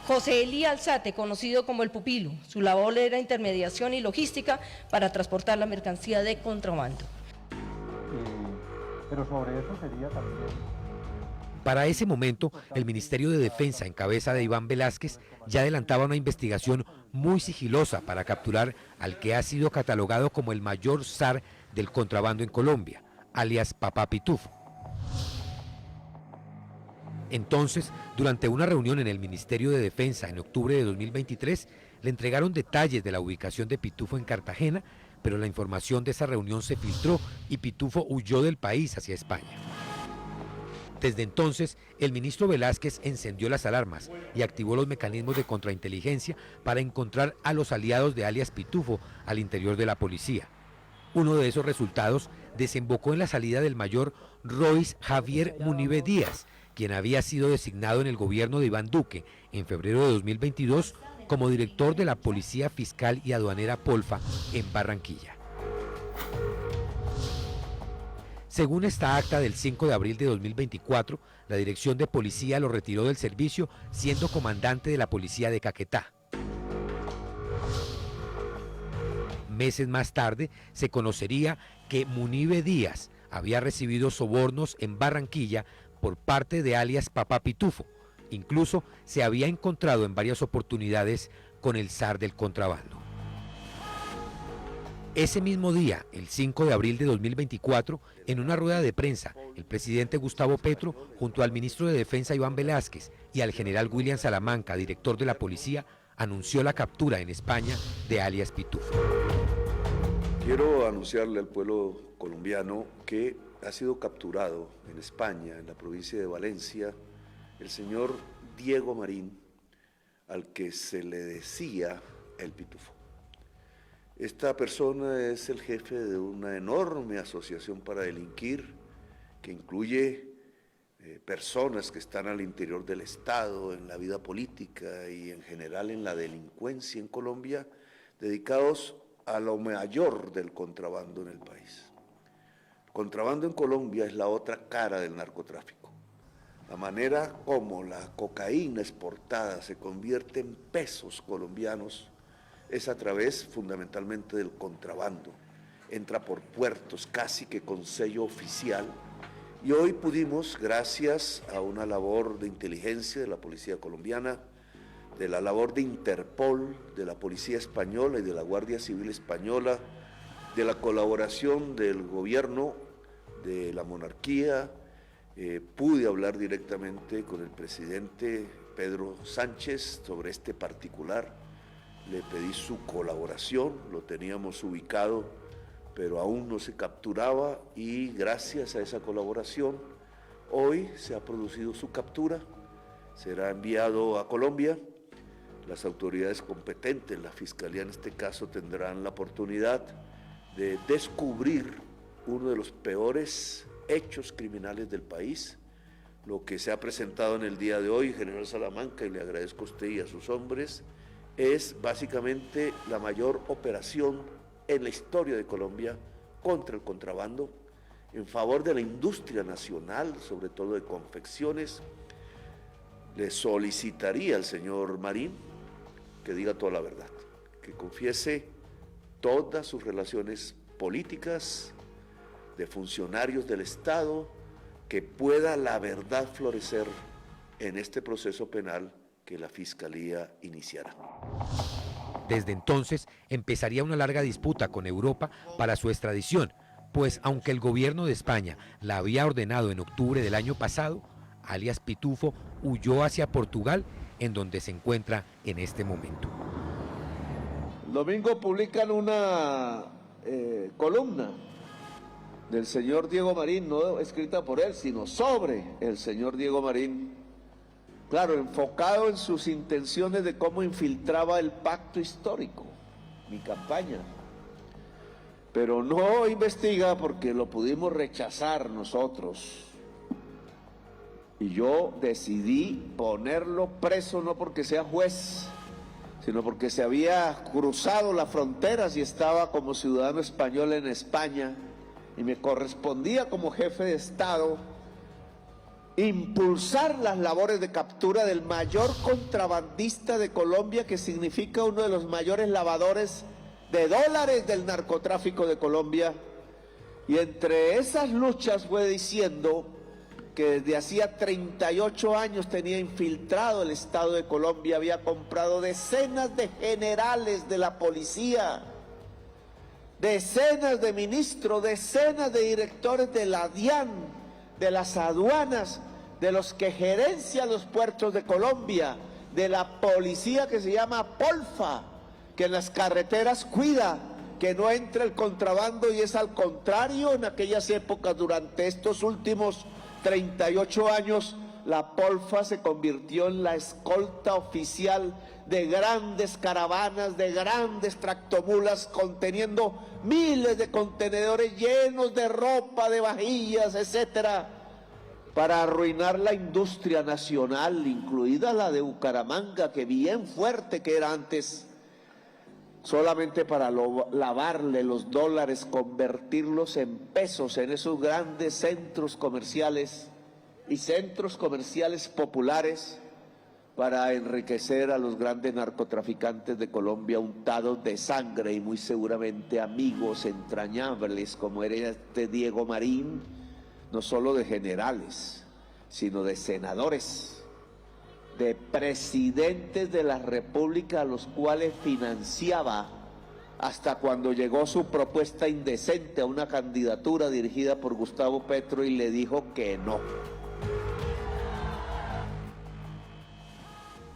José Elía Alzate, conocido como el Pupilo, su labor era intermediación y logística para transportar la mercancía de contrabando. Pero sobre eso sería también... Para ese momento, el Ministerio de Defensa, en cabeza de Iván Velázquez, ya adelantaba una investigación muy sigilosa para capturar al que ha sido catalogado como el mayor zar del contrabando en Colombia, alias Papá Pitufo. Entonces, durante una reunión en el Ministerio de Defensa en octubre de 2023, le entregaron detalles de la ubicación de Pitufo en Cartagena, pero la información de esa reunión se filtró y Pitufo huyó del país hacia España. Desde entonces, el ministro Velázquez encendió las alarmas y activó los mecanismos de contrainteligencia para encontrar a los aliados de alias Pitufo al interior de la policía. Uno de esos resultados desembocó en la salida del mayor Royce Javier Munive Díaz, quien había sido designado en el gobierno de Iván Duque en febrero de 2022 como director de la Policía Fiscal y Aduanera Polfa en Barranquilla. Según esta acta del 5 de abril de 2024, la Dirección de Policía lo retiró del servicio siendo comandante de la Policía de Caquetá. Meses más tarde se conocería que Munive Díaz había recibido sobornos en Barranquilla por parte de alias Papá Pitufo. Incluso se había encontrado en varias oportunidades con el zar del contrabando. Ese mismo día, el 5 de abril de 2024, en una rueda de prensa, el presidente Gustavo Petro, junto al ministro de Defensa Iván Velázquez y al general William Salamanca, director de la policía, anunció la captura en España de alias Pitufo. Quiero anunciarle al pueblo colombiano que ha sido capturado en España, en la provincia de Valencia, el señor Diego Marín, al que se le decía el Pitufo. Esta persona es el jefe de una enorme asociación para delinquir que incluye personas que están al interior del Estado, en la vida política y en general en la delincuencia en Colombia, dedicados a lo mayor del contrabando en el país. El contrabando en Colombia es la otra cara del narcotráfico. La manera como la cocaína exportada se convierte en pesos colombianos es a través fundamentalmente del contrabando. Entra por puertos casi que con sello oficial. Y hoy pudimos, gracias a una labor de inteligencia de la policía colombiana, de la labor de Interpol, de la policía española y de la Guardia Civil española, de la colaboración del gobierno, de la monarquía, pude hablar directamente con el presidente Pedro Sánchez sobre este particular. Le pedí su colaboración, lo teníamos ubicado, pero aún no se capturaba y gracias a esa colaboración, hoy se ha producido su captura, será enviado a Colombia. Las autoridades competentes, la Fiscalía en este caso, tendrán la oportunidad de descubrir uno de los peores hechos criminales del país. Lo que se ha presentado en el día de hoy, general Salamanca, y le agradezco a usted y a sus hombres, es básicamente la mayor operación en la historia de Colombia contra el contrabando, en favor de la industria nacional, sobre todo de confecciones. Le solicitaría al señor Marín que diga toda la verdad, que confiese todas sus relaciones políticas, de funcionarios del Estado, que pueda la verdad florecer en este proceso penal que la Fiscalía iniciará. Desde entonces empezaría una larga disputa con Europa para su extradición, pues aunque el gobierno de España la había ordenado en octubre del año pasado, alias Pitufo huyó hacia Portugal, en donde se encuentra en este momento. El domingo publican una columna del señor Diego Marín, no escrita por él, sino sobre el señor Diego Marín, claro, enfocado en sus intenciones de cómo infiltraba el pacto histórico, mi campaña, pero no investiga porque lo pudimos rechazar nosotros. Y yo decidí ponerlo preso no porque sea juez, sino porque se había cruzado las fronteras y estaba como ciudadano español en España, y me correspondía como jefe de Estado impulsar las labores de captura del mayor contrabandista de Colombia, que significa uno de los mayores lavadores de dólares del narcotráfico de Colombia. Y entre esas luchas fue diciendo que desde hacía 38 años tenía infiltrado el Estado de Colombia, había comprado decenas de generales de la policía, decenas de ministros, decenas de directores de la DIAN, de las aduanas, de los que gerencian los puertos de Colombia, de la policía que se llama Polfa, que en las carreteras cuida que no entre el contrabando, y es al contrario. En aquellas épocas, durante estos últimos 38 años, la Polfa se convirtió en la escolta oficial de grandes caravanas, de grandes tractomulas conteniendo miles de contenedores llenos de ropa, de vajillas, etcétera, para arruinar la industria nacional, incluida la de Bucaramanga, que bien fuerte que era antes, solamente para lavarle los dólares, convertirlos en pesos en esos grandes centros comerciales y centros comerciales populares, para enriquecer a los grandes narcotraficantes de Colombia, untados de sangre y muy seguramente amigos entrañables como era este Diego Marín, no solo de generales, sino de senadores, de presidentes de la República, a los cuales financiaba, hasta cuando llegó su propuesta indecente a una candidatura dirigida por Gustavo Petro y le dijo que no.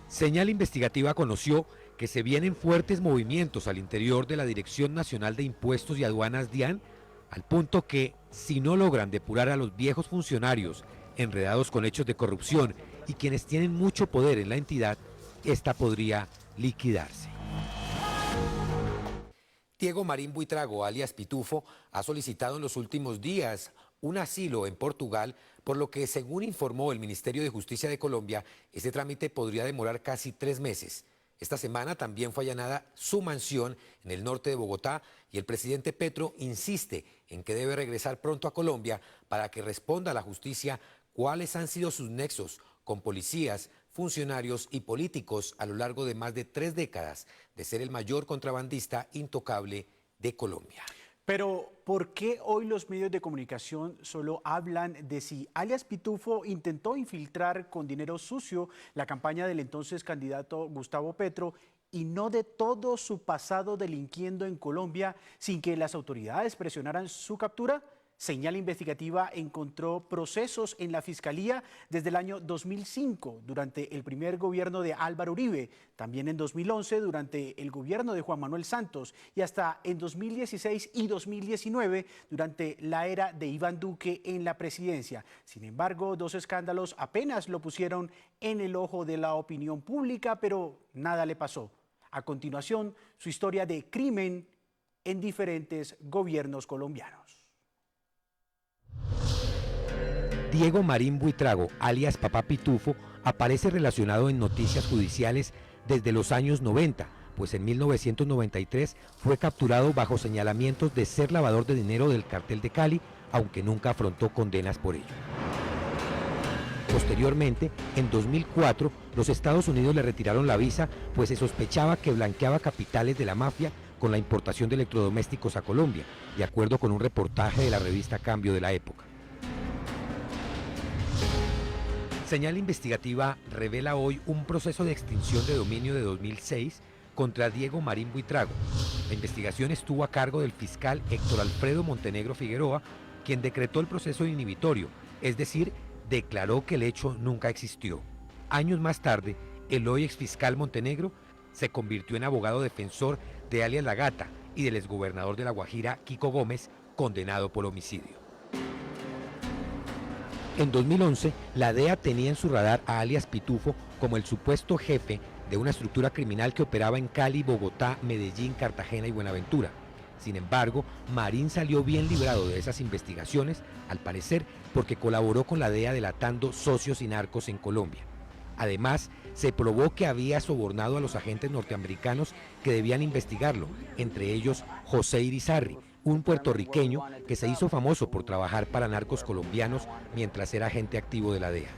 Señal Investigativa conoció que se vienen fuertes movimientos al interior de la Dirección Nacional de Impuestos y Aduanas DIAN, al punto que, si no logran depurar a los viejos funcionarios enredados con hechos de corrupción y quienes tienen mucho poder en la entidad, esta podría liquidarse. Diego Marín Buitrago, alias Pitufo, ha solicitado en los últimos días un asilo en Portugal, por lo que, según informó el Ministerio de Justicia de Colombia, este trámite podría demorar casi 3 meses. Esta semana también fue allanada su mansión en el norte de Bogotá y el presidente Petro insiste en que debe regresar pronto a Colombia para que responda a la justicia cuáles han sido sus nexos con policías, funcionarios y políticos a lo largo de más de 3 décadas de ser el mayor contrabandista intocable de Colombia. Pero, ¿por qué hoy los medios de comunicación solo hablan de si alias Pitufo intentó infiltrar con dinero sucio la campaña del entonces candidato Gustavo Petro y no de todo su pasado delinquiendo en Colombia sin que las autoridades presionaran su captura? Señal Investigativa encontró procesos en la Fiscalía desde el año 2005, durante el primer gobierno de Álvaro Uribe, también en 2011 durante el gobierno de Juan Manuel Santos y hasta en 2016 y 2019 durante la era de Iván Duque en la presidencia. Sin embargo, 2 escándalos apenas lo pusieron en el ojo de la opinión pública, pero nada le pasó. A continuación, su historia de crimen en diferentes gobiernos colombianos. Diego Marín Buitrago, alias Papá Pitufo, aparece relacionado en noticias judiciales desde los años 90, pues en 1993 fue capturado bajo señalamientos de ser lavador de dinero del cartel de Cali, aunque nunca afrontó condenas por ello. Posteriormente, en 2004, los Estados Unidos le retiraron la visa, pues se sospechaba que blanqueaba capitales de la mafia con la importación de electrodomésticos a Colombia, de acuerdo con un reportaje de la revista Cambio de la época. Señal Investigativa revela hoy un proceso de extinción de dominio de 2006 contra Diego Marín Buitrago. La investigación estuvo a cargo del fiscal Héctor Alfredo Montenegro Figueroa, quien decretó el proceso inhibitorio, es decir, declaró que el hecho nunca existió. Años más tarde, el hoy exfiscal Montenegro se convirtió en abogado defensor de alias La Gata y del exgobernador de La Guajira, Kiko Gómez, condenado por homicidio. En 2011, la DEA tenía en su radar a alias Pitufo como el supuesto jefe de una estructura criminal que operaba en Cali, Bogotá, Medellín, Cartagena y Buenaventura. Sin embargo, Marín salió bien librado de esas investigaciones, al parecer porque colaboró con la DEA delatando socios y narcos en Colombia. Además, se probó que había sobornado a los agentes norteamericanos que debían investigarlo, entre ellos José Irizarry, un puertorriqueño que se hizo famoso por trabajar para narcos colombianos mientras era agente activo de la DEA.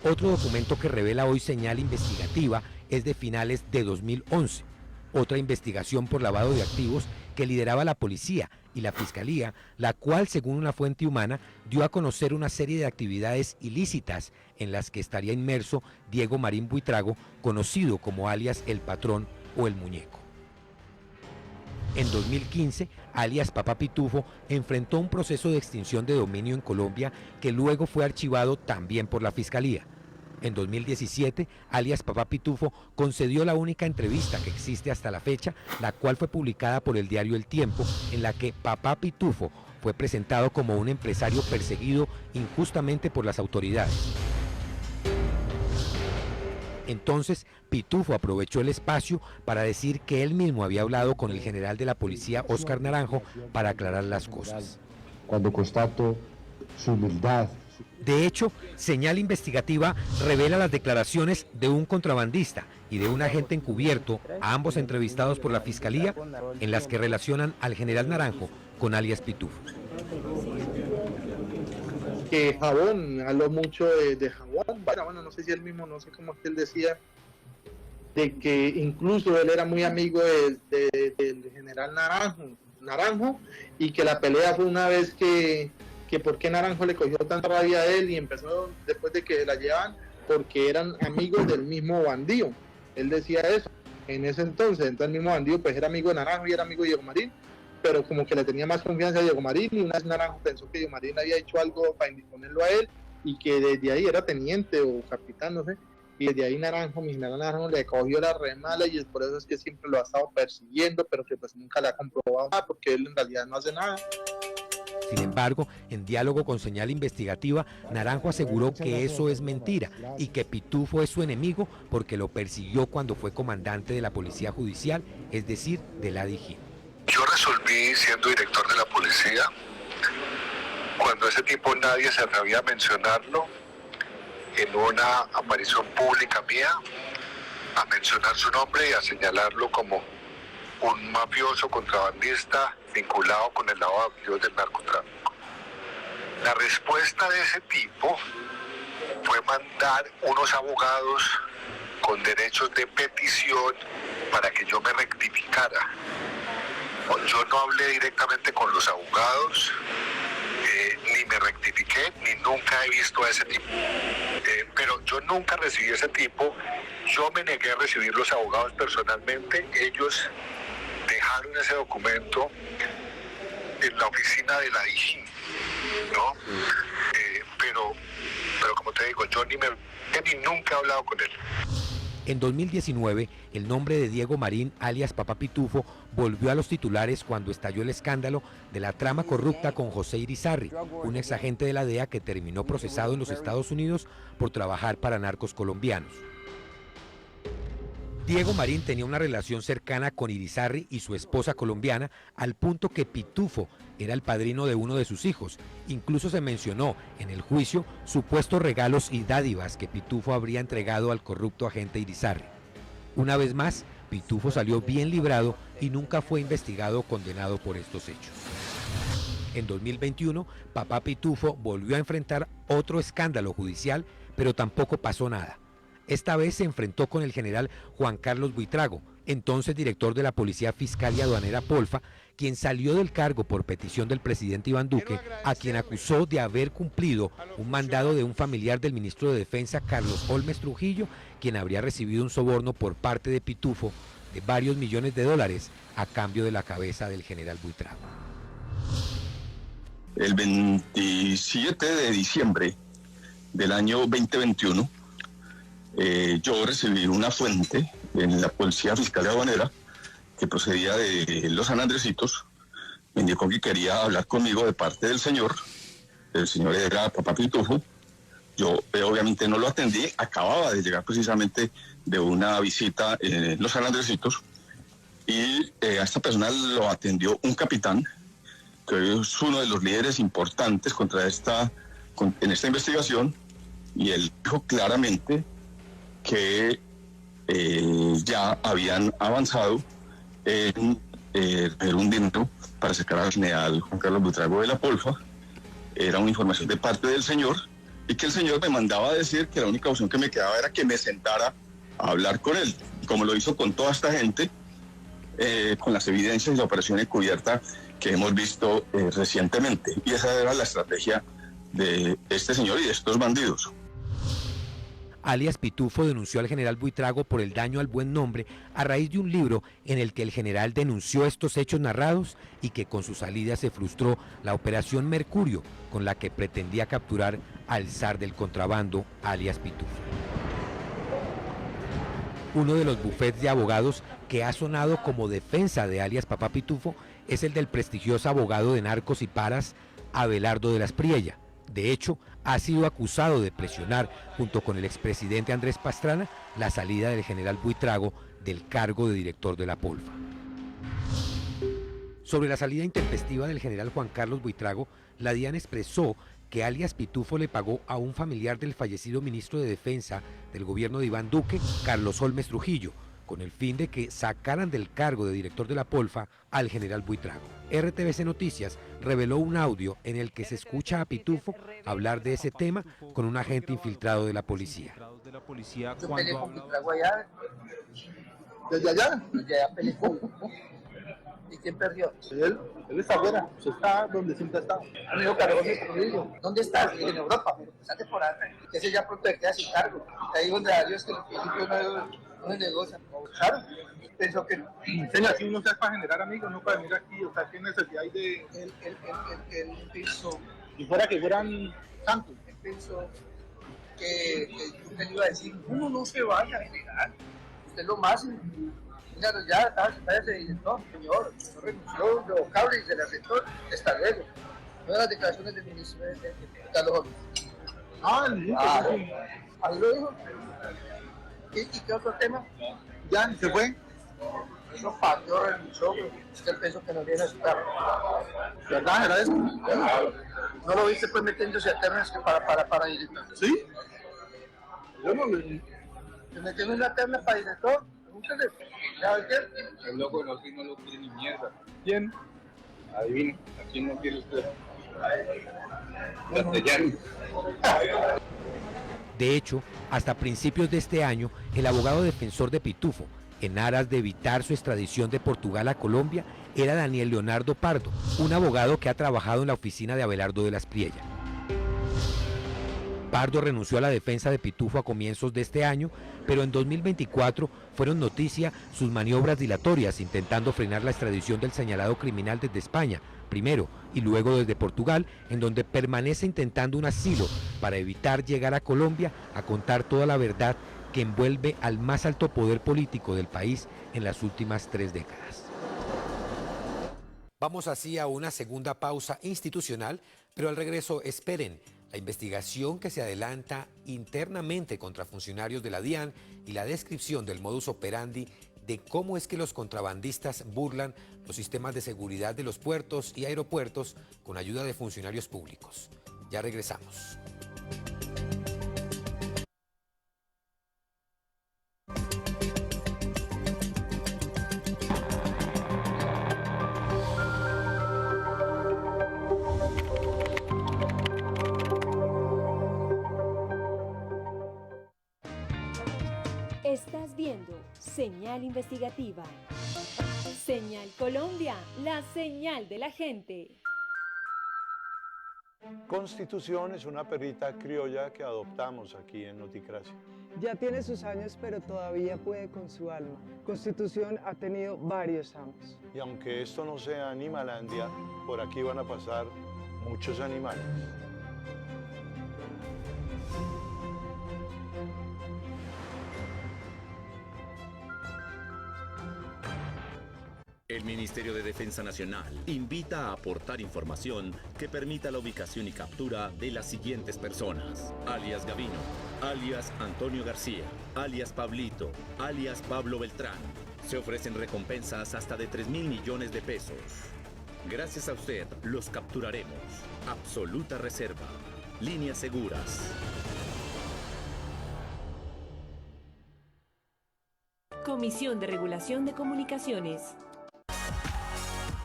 Otro documento que revela hoy Señal Investigativa es de finales de 2011. Otra investigación por lavado de activos que lideraba la policía y la fiscalía, la cual, según una fuente humana, dio a conocer una serie de actividades ilícitas en las que estaría inmerso Diego Marín Buitrago, conocido como alias El Patrón o El Muñeco. En 2015, alias Papá Pitufo enfrentó un proceso de extinción de dominio en Colombia que luego fue archivado también por la Fiscalía. En 2017, alias Papá Pitufo concedió la única entrevista que existe hasta la fecha, la cual fue publicada por el diario El Tiempo, en la que Papá Pitufo fue presentado como un empresario perseguido injustamente por las autoridades. Entonces, Pitufo aprovechó el espacio para decir que él mismo había hablado con el general de la policía, Óscar Naranjo, para aclarar las cosas. Cuando constato su humildad. De hecho, Señal Investigativa revela las declaraciones de un contrabandista y de un agente encubierto, a ambos entrevistados por la Fiscalía, en las que relacionan al general Naranjo con alias Pitufo. Que Jabón, habló mucho de Jabón, bueno, no sé si él mismo, no sé cómo es que él decía, de que incluso él era muy amigo del general Naranjo, y que la pelea fue una vez que por qué Naranjo le cogió tanta rabia a él y empezó después de que la llevan, porque eran amigos del mismo bandido. Él decía eso en ese entonces el mismo bandido pues era amigo de Naranjo y era amigo de Diego Marín, pero como que le tenía más confianza a Diego Marín, y una vez Naranjo pensó que Diego Marín había hecho algo para indisponerlo a él, y que desde ahí era teniente o capitán, no sé, y desde ahí mi general Naranjo le cogió la remala, y es por eso es que siempre lo ha estado persiguiendo, pero que pues nunca le ha comprobado nada, porque él en realidad no hace nada. Sin embargo, en diálogo con Señal Investigativa, Naranjo aseguró que eso es mentira y que Pitufo es su enemigo porque lo persiguió cuando fue comandante de la Policía Judicial, es decir, de la DIJÍN. Yo resolví, siendo director de la policía, cuando ese tipo nadie se atrevía a mencionarlo, en una aparición pública mía, a mencionar su nombre y a señalarlo como un mafioso contrabandista vinculado con el lavado de activos del narcotráfico. La respuesta de ese tipo fue mandar unos abogados con derechos de petición para que yo me rectificara. Yo no hablé directamente con los abogados, ni me rectifiqué, ni nunca he visto a ese tipo. Pero yo nunca recibí a ese tipo, yo me negué a recibir los abogados personalmente, ellos dejaron ese documento en la oficina de la DIJÍN, ¿no? Pero como te digo, yo ni nunca he hablado con él. En 2019, el nombre de Diego Marín, alias Papá Pitufo, volvió a los titulares cuando estalló el escándalo de la trama corrupta con José Irizarry, un exagente de la DEA que terminó procesado en los Estados Unidos por trabajar para narcos colombianos. Diego Marín tenía una relación cercana con Irizarry y su esposa colombiana, al punto que Pitufo era el padrino de uno de sus hijos. Incluso se mencionó en el juicio supuestos regalos y dádivas que Pitufo habría entregado al corrupto agente Irizarry. Una vez más, Pitufo salió bien librado y nunca fue investigado o condenado por estos hechos. En 2021, Papá Pitufo volvió a enfrentar otro escándalo judicial, pero tampoco pasó nada. Esta vez se enfrentó con el general Juan Carlos Buitrago, entonces director de la Policía Fiscal y Aduanera Polfa, quien salió del cargo por petición del presidente Iván Duque, a quien acusó de haber cumplido un mandado de un familiar del ministro de Defensa, Carlos Holmes Trujillo, quien habría recibido un soborno por parte de Pitufo de varios millones de dólares a cambio de la cabeza del general Buitrago. El 27 de diciembre del año 2021, yo recibí una fuente en la Policía Fiscal y Aduanera que procedía de Los San Andresitos. Me indicó que quería hablar conmigo de parte del señor. El señor era Papá Pitufo. Yo obviamente no lo atendí, acababa de llegar precisamente de una visita en Los San Andresitos y a esta persona lo atendió un capitán que es uno de los líderes importantes en esta investigación, y él dijo claramente que ya habían avanzado en un dinero para sacar al general Juan Carlos Buitrago de la Polfa. Era una información de parte del señor, y que el señor me mandaba a decir que la única opción que me quedaba era que me sentara a hablar con él, como lo hizo con toda esta gente, con las evidencias y la operación encubierta que hemos visto recientemente. Y esa era la estrategia de este señor y de estos bandidos. Alias Pitufo denunció al general Buitrago por el daño al buen nombre a raíz de un libro en el que el general denunció estos hechos narrados y que con su salida se frustró la operación Mercurio, con la que pretendía capturar al zar del contrabando, alias Pitufo. Uno de los bufetes de abogados que ha sonado como defensa de alias Papá Pitufo es el del prestigioso abogado de narcos y paras, Abelardo de las Priella. De hecho, ha sido acusado de presionar, junto con el expresidente Andrés Pastrana, la salida del general Buitrago del cargo de director de la Polfa. Sobre la salida intempestiva del general Juan Carlos Buitrago, la DIAN expresó que alias Pitufo le pagó a un familiar del fallecido ministro de Defensa del gobierno de Iván Duque, Carlos Holmes Trujillo, con el fin de que sacaran del cargo de director de la Polfa al general Buitrago. RTBC Noticias reveló un audio en el que se escucha a Pitufo hablar de ese tema con un agente infiltrado de la policía. Yo peleé con Buitrago allá. ¿Desde allá? Desde allá peleé con. ¿Y quién perdió? Él está afuera, se está donde siempre ha estado. Amigo Carlos Trujillo, ¿dónde estás? En Europa, pero sale por acá. Ese ya pronto te queda sin cargo. Ahí donde Dios que el principio no es negocio. Claro, pensó que no. Señor, si uno se hace para generar amigos, no para venir aquí, o sea, ¿qué necesidad hay de...? Él pensó... Si fuera que fueran santos. Él pensó que usted le iba a decir, uno no se vaya a generar. Usted lo más... Claro, ya, váyase y no, señor, no renunció, lo cable y se le aceptó, está luego. No las declaraciones del ministro de Carlos Holmes. Ahí lo dijo. ¿Y qué otro tema? Ya, ¿se fue? Eso partió, renunció, usted pensó que no viene a su cargo. ¿Verdad? ¿Era eso? ¿No lo viste pues metiéndose a ternas para director? ¿Sí? Yo no lo... Se metió en una terna para director. ¿Sabes qué? El loco no lo quiere ni mierda. ¿Quién? Adivine, ¿a quién no quiere usted? De hecho, hasta principios de este año, el abogado defensor de Pitufo, en aras de evitar su extradición de Portugal a Colombia, era Daniel Leonardo Pardo, un abogado que ha trabajado en la oficina de Abelardo de la Espriella. Pardo renunció a la defensa de Pitufo a comienzos de este año, pero en 2024 fueron noticia sus maniobras dilatorias intentando frenar la extradición del señalado criminal desde España, primero y luego desde Portugal, en donde permanece intentando un asilo para evitar llegar a Colombia a contar toda la verdad que envuelve al más alto poder político del país en las últimas 3 décadas. Vamos así a una segunda pausa institucional, pero al regreso esperen la investigación que se adelanta internamente contra funcionarios de la DIAN y la descripción del modus operandi de cómo es que los contrabandistas burlan los sistemas de seguridad de los puertos y aeropuertos con ayuda de funcionarios públicos. Ya regresamos. Estás viendo Señal Investigativa. Señal Colombia, la señal de la gente. Constitución es una perrita criolla que adoptamos aquí en Noticracia. Ya tiene sus años, pero todavía puede con su alma. Constitución ha tenido varios amos. Y aunque esto no sea Animalandia, por aquí van a pasar muchos animales. El Ministerio de Defensa Nacional invita a aportar información que permita la ubicación y captura de las siguientes personas: alias Gavino, alias Antonio García, alias Pablito, alias Pablo Beltrán. Se ofrecen recompensas hasta de 3.000 millones de pesos. Gracias a usted, los capturaremos. Absoluta reserva. Líneas seguras. Comisión de Regulación de Comunicaciones.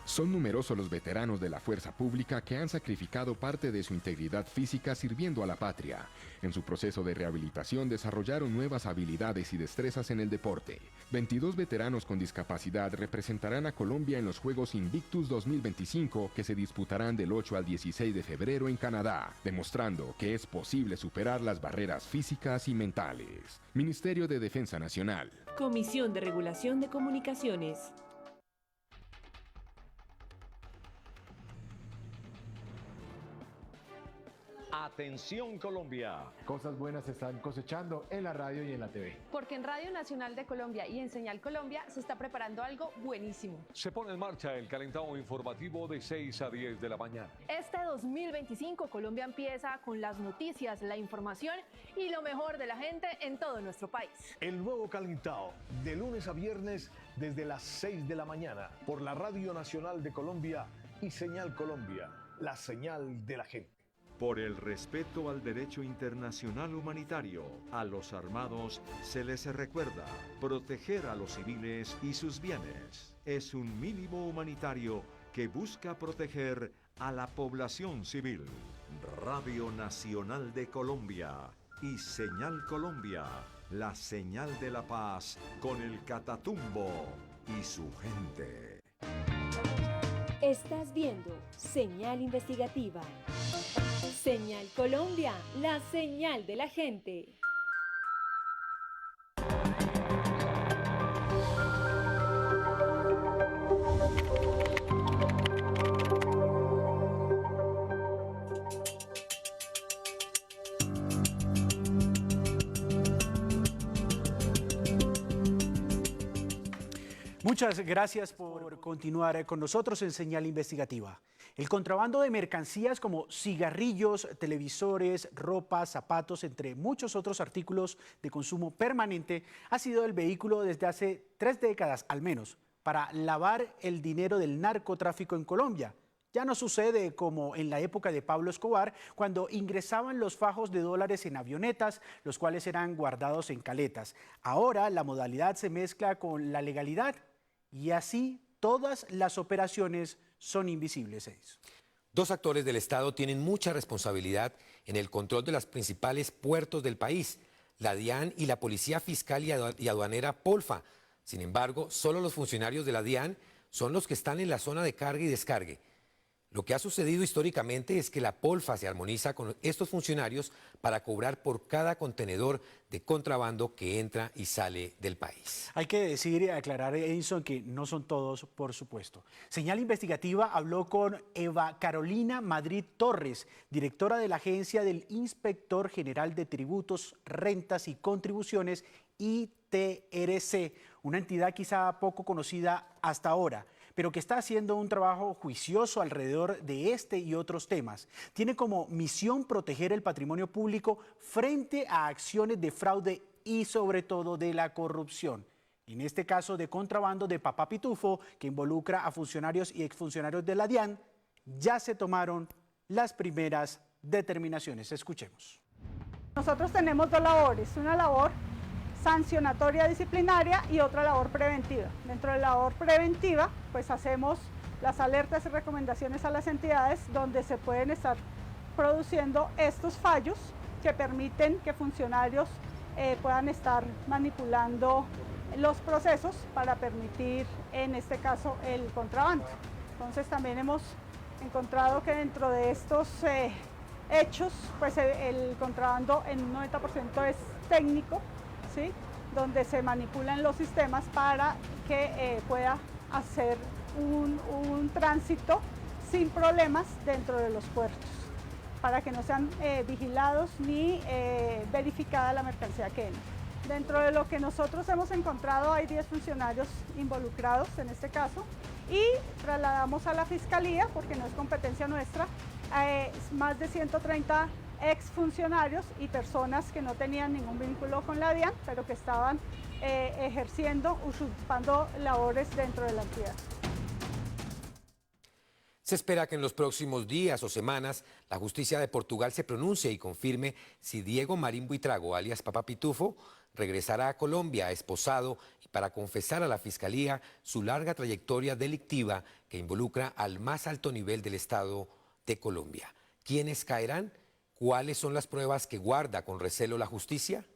Son numerosos los veteranos de la fuerza pública que han sacrificado parte de su integridad física sirviendo a la patria. En su proceso de rehabilitación desarrollaron nuevas habilidades y destrezas en el deporte. 22 veteranos con discapacidad representarán a Colombia en los Juegos Invictus 2025 que se disputarán del 8 al 16 de febrero en Canadá, demostrando que es posible superar las barreras físicas y mentales. Ministerio de Defensa Nacional. Comisión de Regulación de Comunicaciones. Atención Colombia. Cosas buenas se están cosechando en la radio y en la TV. Porque en Radio Nacional de Colombia y en Señal Colombia se está preparando algo buenísimo. Se pone en marcha el calentado informativo de 6 a 10 de la mañana. Este 2025 Colombia empieza con las noticias, la información y lo mejor de la gente en todo nuestro país. El nuevo calentado, de lunes a viernes desde las 6 de la mañana por la Radio Nacional de Colombia y Señal Colombia, la señal de la gente. Por el respeto al derecho internacional humanitario, a los armados se les recuerda proteger a los civiles y sus bienes. Es un mínimo humanitario que busca proteger a la población civil. Radio Nacional de Colombia y Señal Colombia, la señal de la paz con el Catatumbo y su gente. Estás viendo Señal Investigativa. Señal Colombia, la señal de la gente. Muchas gracias por continuar con nosotros en Señal Investigativa. El contrabando de mercancías como cigarrillos, televisores, ropa, zapatos, entre muchos otros artículos de consumo permanente, ha sido el vehículo desde hace 3 décadas al menos para lavar el dinero del narcotráfico en Colombia. Ya no sucede como en la época de Pablo Escobar, cuando ingresaban los fajos de dólares en avionetas, los cuales eran guardados en caletas. Ahora la modalidad se mezcla con la legalidad y así todas las operaciones son invisibles. Dos actores del Estado tienen mucha responsabilidad en el control de los principales puertos del país, la DIAN y la Policía Fiscal y Aduanera Polfa. Sin embargo, solo los funcionarios de la DIAN son los que están en la zona de carga y descargue. Lo que ha sucedido históricamente es que la Polfa se armoniza con estos funcionarios para cobrar por cada contenedor de contrabando que entra y sale del país. Hay que decir y aclarar, Edison, que no son todos, por supuesto. Señal Investigativa habló con Eva Carolina Madrid Torres, directora de la Agencia del Inspector General de Tributos, Rentas y Contribuciones, ITRC, una entidad quizá poco conocida hasta ahora, pero que está haciendo un trabajo juicioso alrededor de este y otros temas. Tiene como misión proteger el patrimonio público frente a acciones de fraude y sobre todo de la corrupción. En este caso de contrabando de Papá Pitufo, que involucra a funcionarios y exfuncionarios de la DIAN, ya se tomaron las primeras determinaciones. Escuchemos. Nosotros tenemos dos labores, una labor sancionatoria disciplinaria y otra labor preventiva. Dentro de la labor preventiva, pues hacemos las alertas y recomendaciones a las entidades donde se pueden estar produciendo estos fallos que permiten que funcionarios puedan estar manipulando los procesos para permitir, en este caso, el contrabando. Entonces también hemos encontrado que dentro de estos hechos, pues el contrabando en un 90% es técnico, ¿sí? Donde se manipulan los sistemas para que pueda hacer un tránsito sin problemas dentro de los puertos, para que no sean vigilados ni verificada la mercancía que entra. Dentro de lo que nosotros hemos encontrado hay 10 funcionarios involucrados en este caso y trasladamos a la Fiscalía, porque no es competencia nuestra, más de 130 exfuncionarios y personas que no tenían ningún vínculo con la DIAN, pero que estaban ejerciendo, usurpando labores dentro de la entidad. Se espera que en los próximos días o semanas la justicia de Portugal se pronuncie y confirme si Diego Marín Buitrago, alias Papá Pitufo, regresará a Colombia esposado y para confesar a la Fiscalía su larga trayectoria delictiva que involucra al más alto nivel del Estado de Colombia. ¿Quiénes caerán? ¿Cuáles son las pruebas que guarda con recelo la justicia?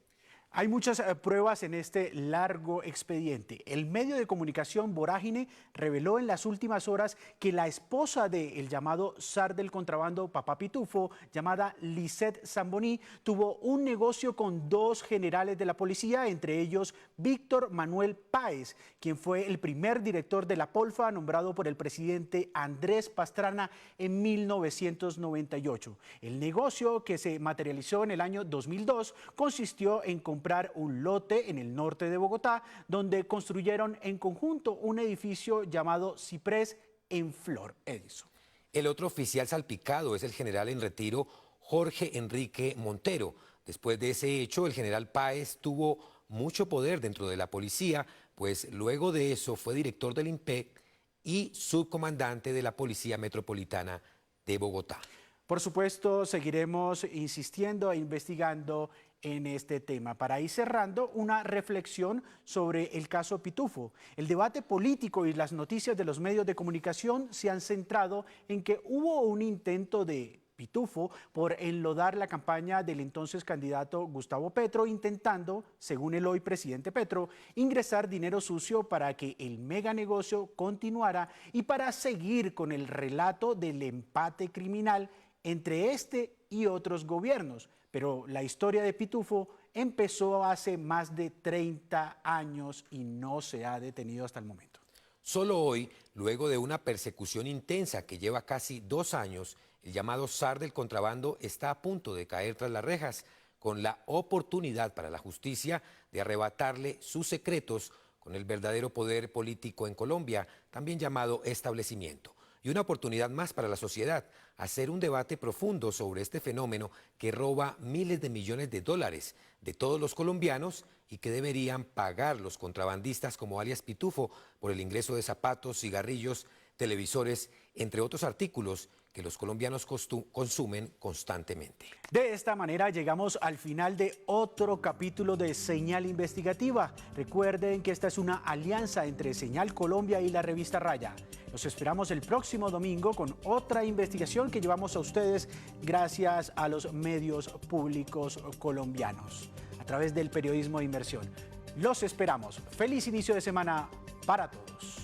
Hay muchas pruebas en este largo expediente. El medio de comunicación Vorágine reveló en las últimas horas que la esposa del llamado zar del contrabando Papá Pitufo, llamada Lisette Zamboní, tuvo un negocio con dos generales de la policía, entre ellos Víctor Manuel Páez, quien fue el primer director de la Polfa nombrado por el presidente Andrés Pastrana en 1998. El negocio, que se materializó en el año 2002, consistió en comprar un lote en el norte de Bogotá, donde construyeron en conjunto un edificio llamado Ciprés en Flor, Edison. El otro oficial salpicado es el general en retiro Jorge Enrique Montero. Después de ese hecho, el general Páez tuvo mucho poder dentro de la policía, pues luego de eso fue director del IMPEC y subcomandante de la Policía Metropolitana de Bogotá. Por supuesto, seguiremos insistiendo e investigando en este tema. Para ir cerrando, una reflexión sobre el caso Pitufo. El debate político y las noticias de los medios de comunicación se han centrado en que hubo un intento de Pitufo por enlodar la campaña del entonces candidato Gustavo Petro, intentando, según el hoy presidente Petro, ingresar dinero sucio para que el mega negocio continuara y para seguir con el relato del empate criminal entre este y otros gobiernos. Pero la historia de Pitufo empezó hace más de 30 años y no se ha detenido hasta el momento. Solo hoy, luego de una persecución intensa que lleva casi 2 años, el llamado zar del contrabando está a punto de caer tras las rejas, con la oportunidad para la justicia de arrebatarle sus secretos con el verdadero poder político en Colombia, también llamado establecimiento. Y una oportunidad más para la sociedad, hacer un debate profundo sobre este fenómeno que roba miles de millones de dólares de todos los colombianos y que deberían pagar los contrabandistas como alias Pitufo por el ingreso de zapatos, cigarrillos, televisores, entre otros artículos que los colombianos consumen constantemente. De esta manera llegamos al final de otro capítulo de Señal Investigativa. Recuerden que esta es una alianza entre Señal Colombia y la revista Raya. Los esperamos el próximo domingo con otra investigación que llevamos a ustedes gracias a los medios públicos colombianos, a través del periodismo de inversión. Los esperamos. Feliz inicio de semana para todos.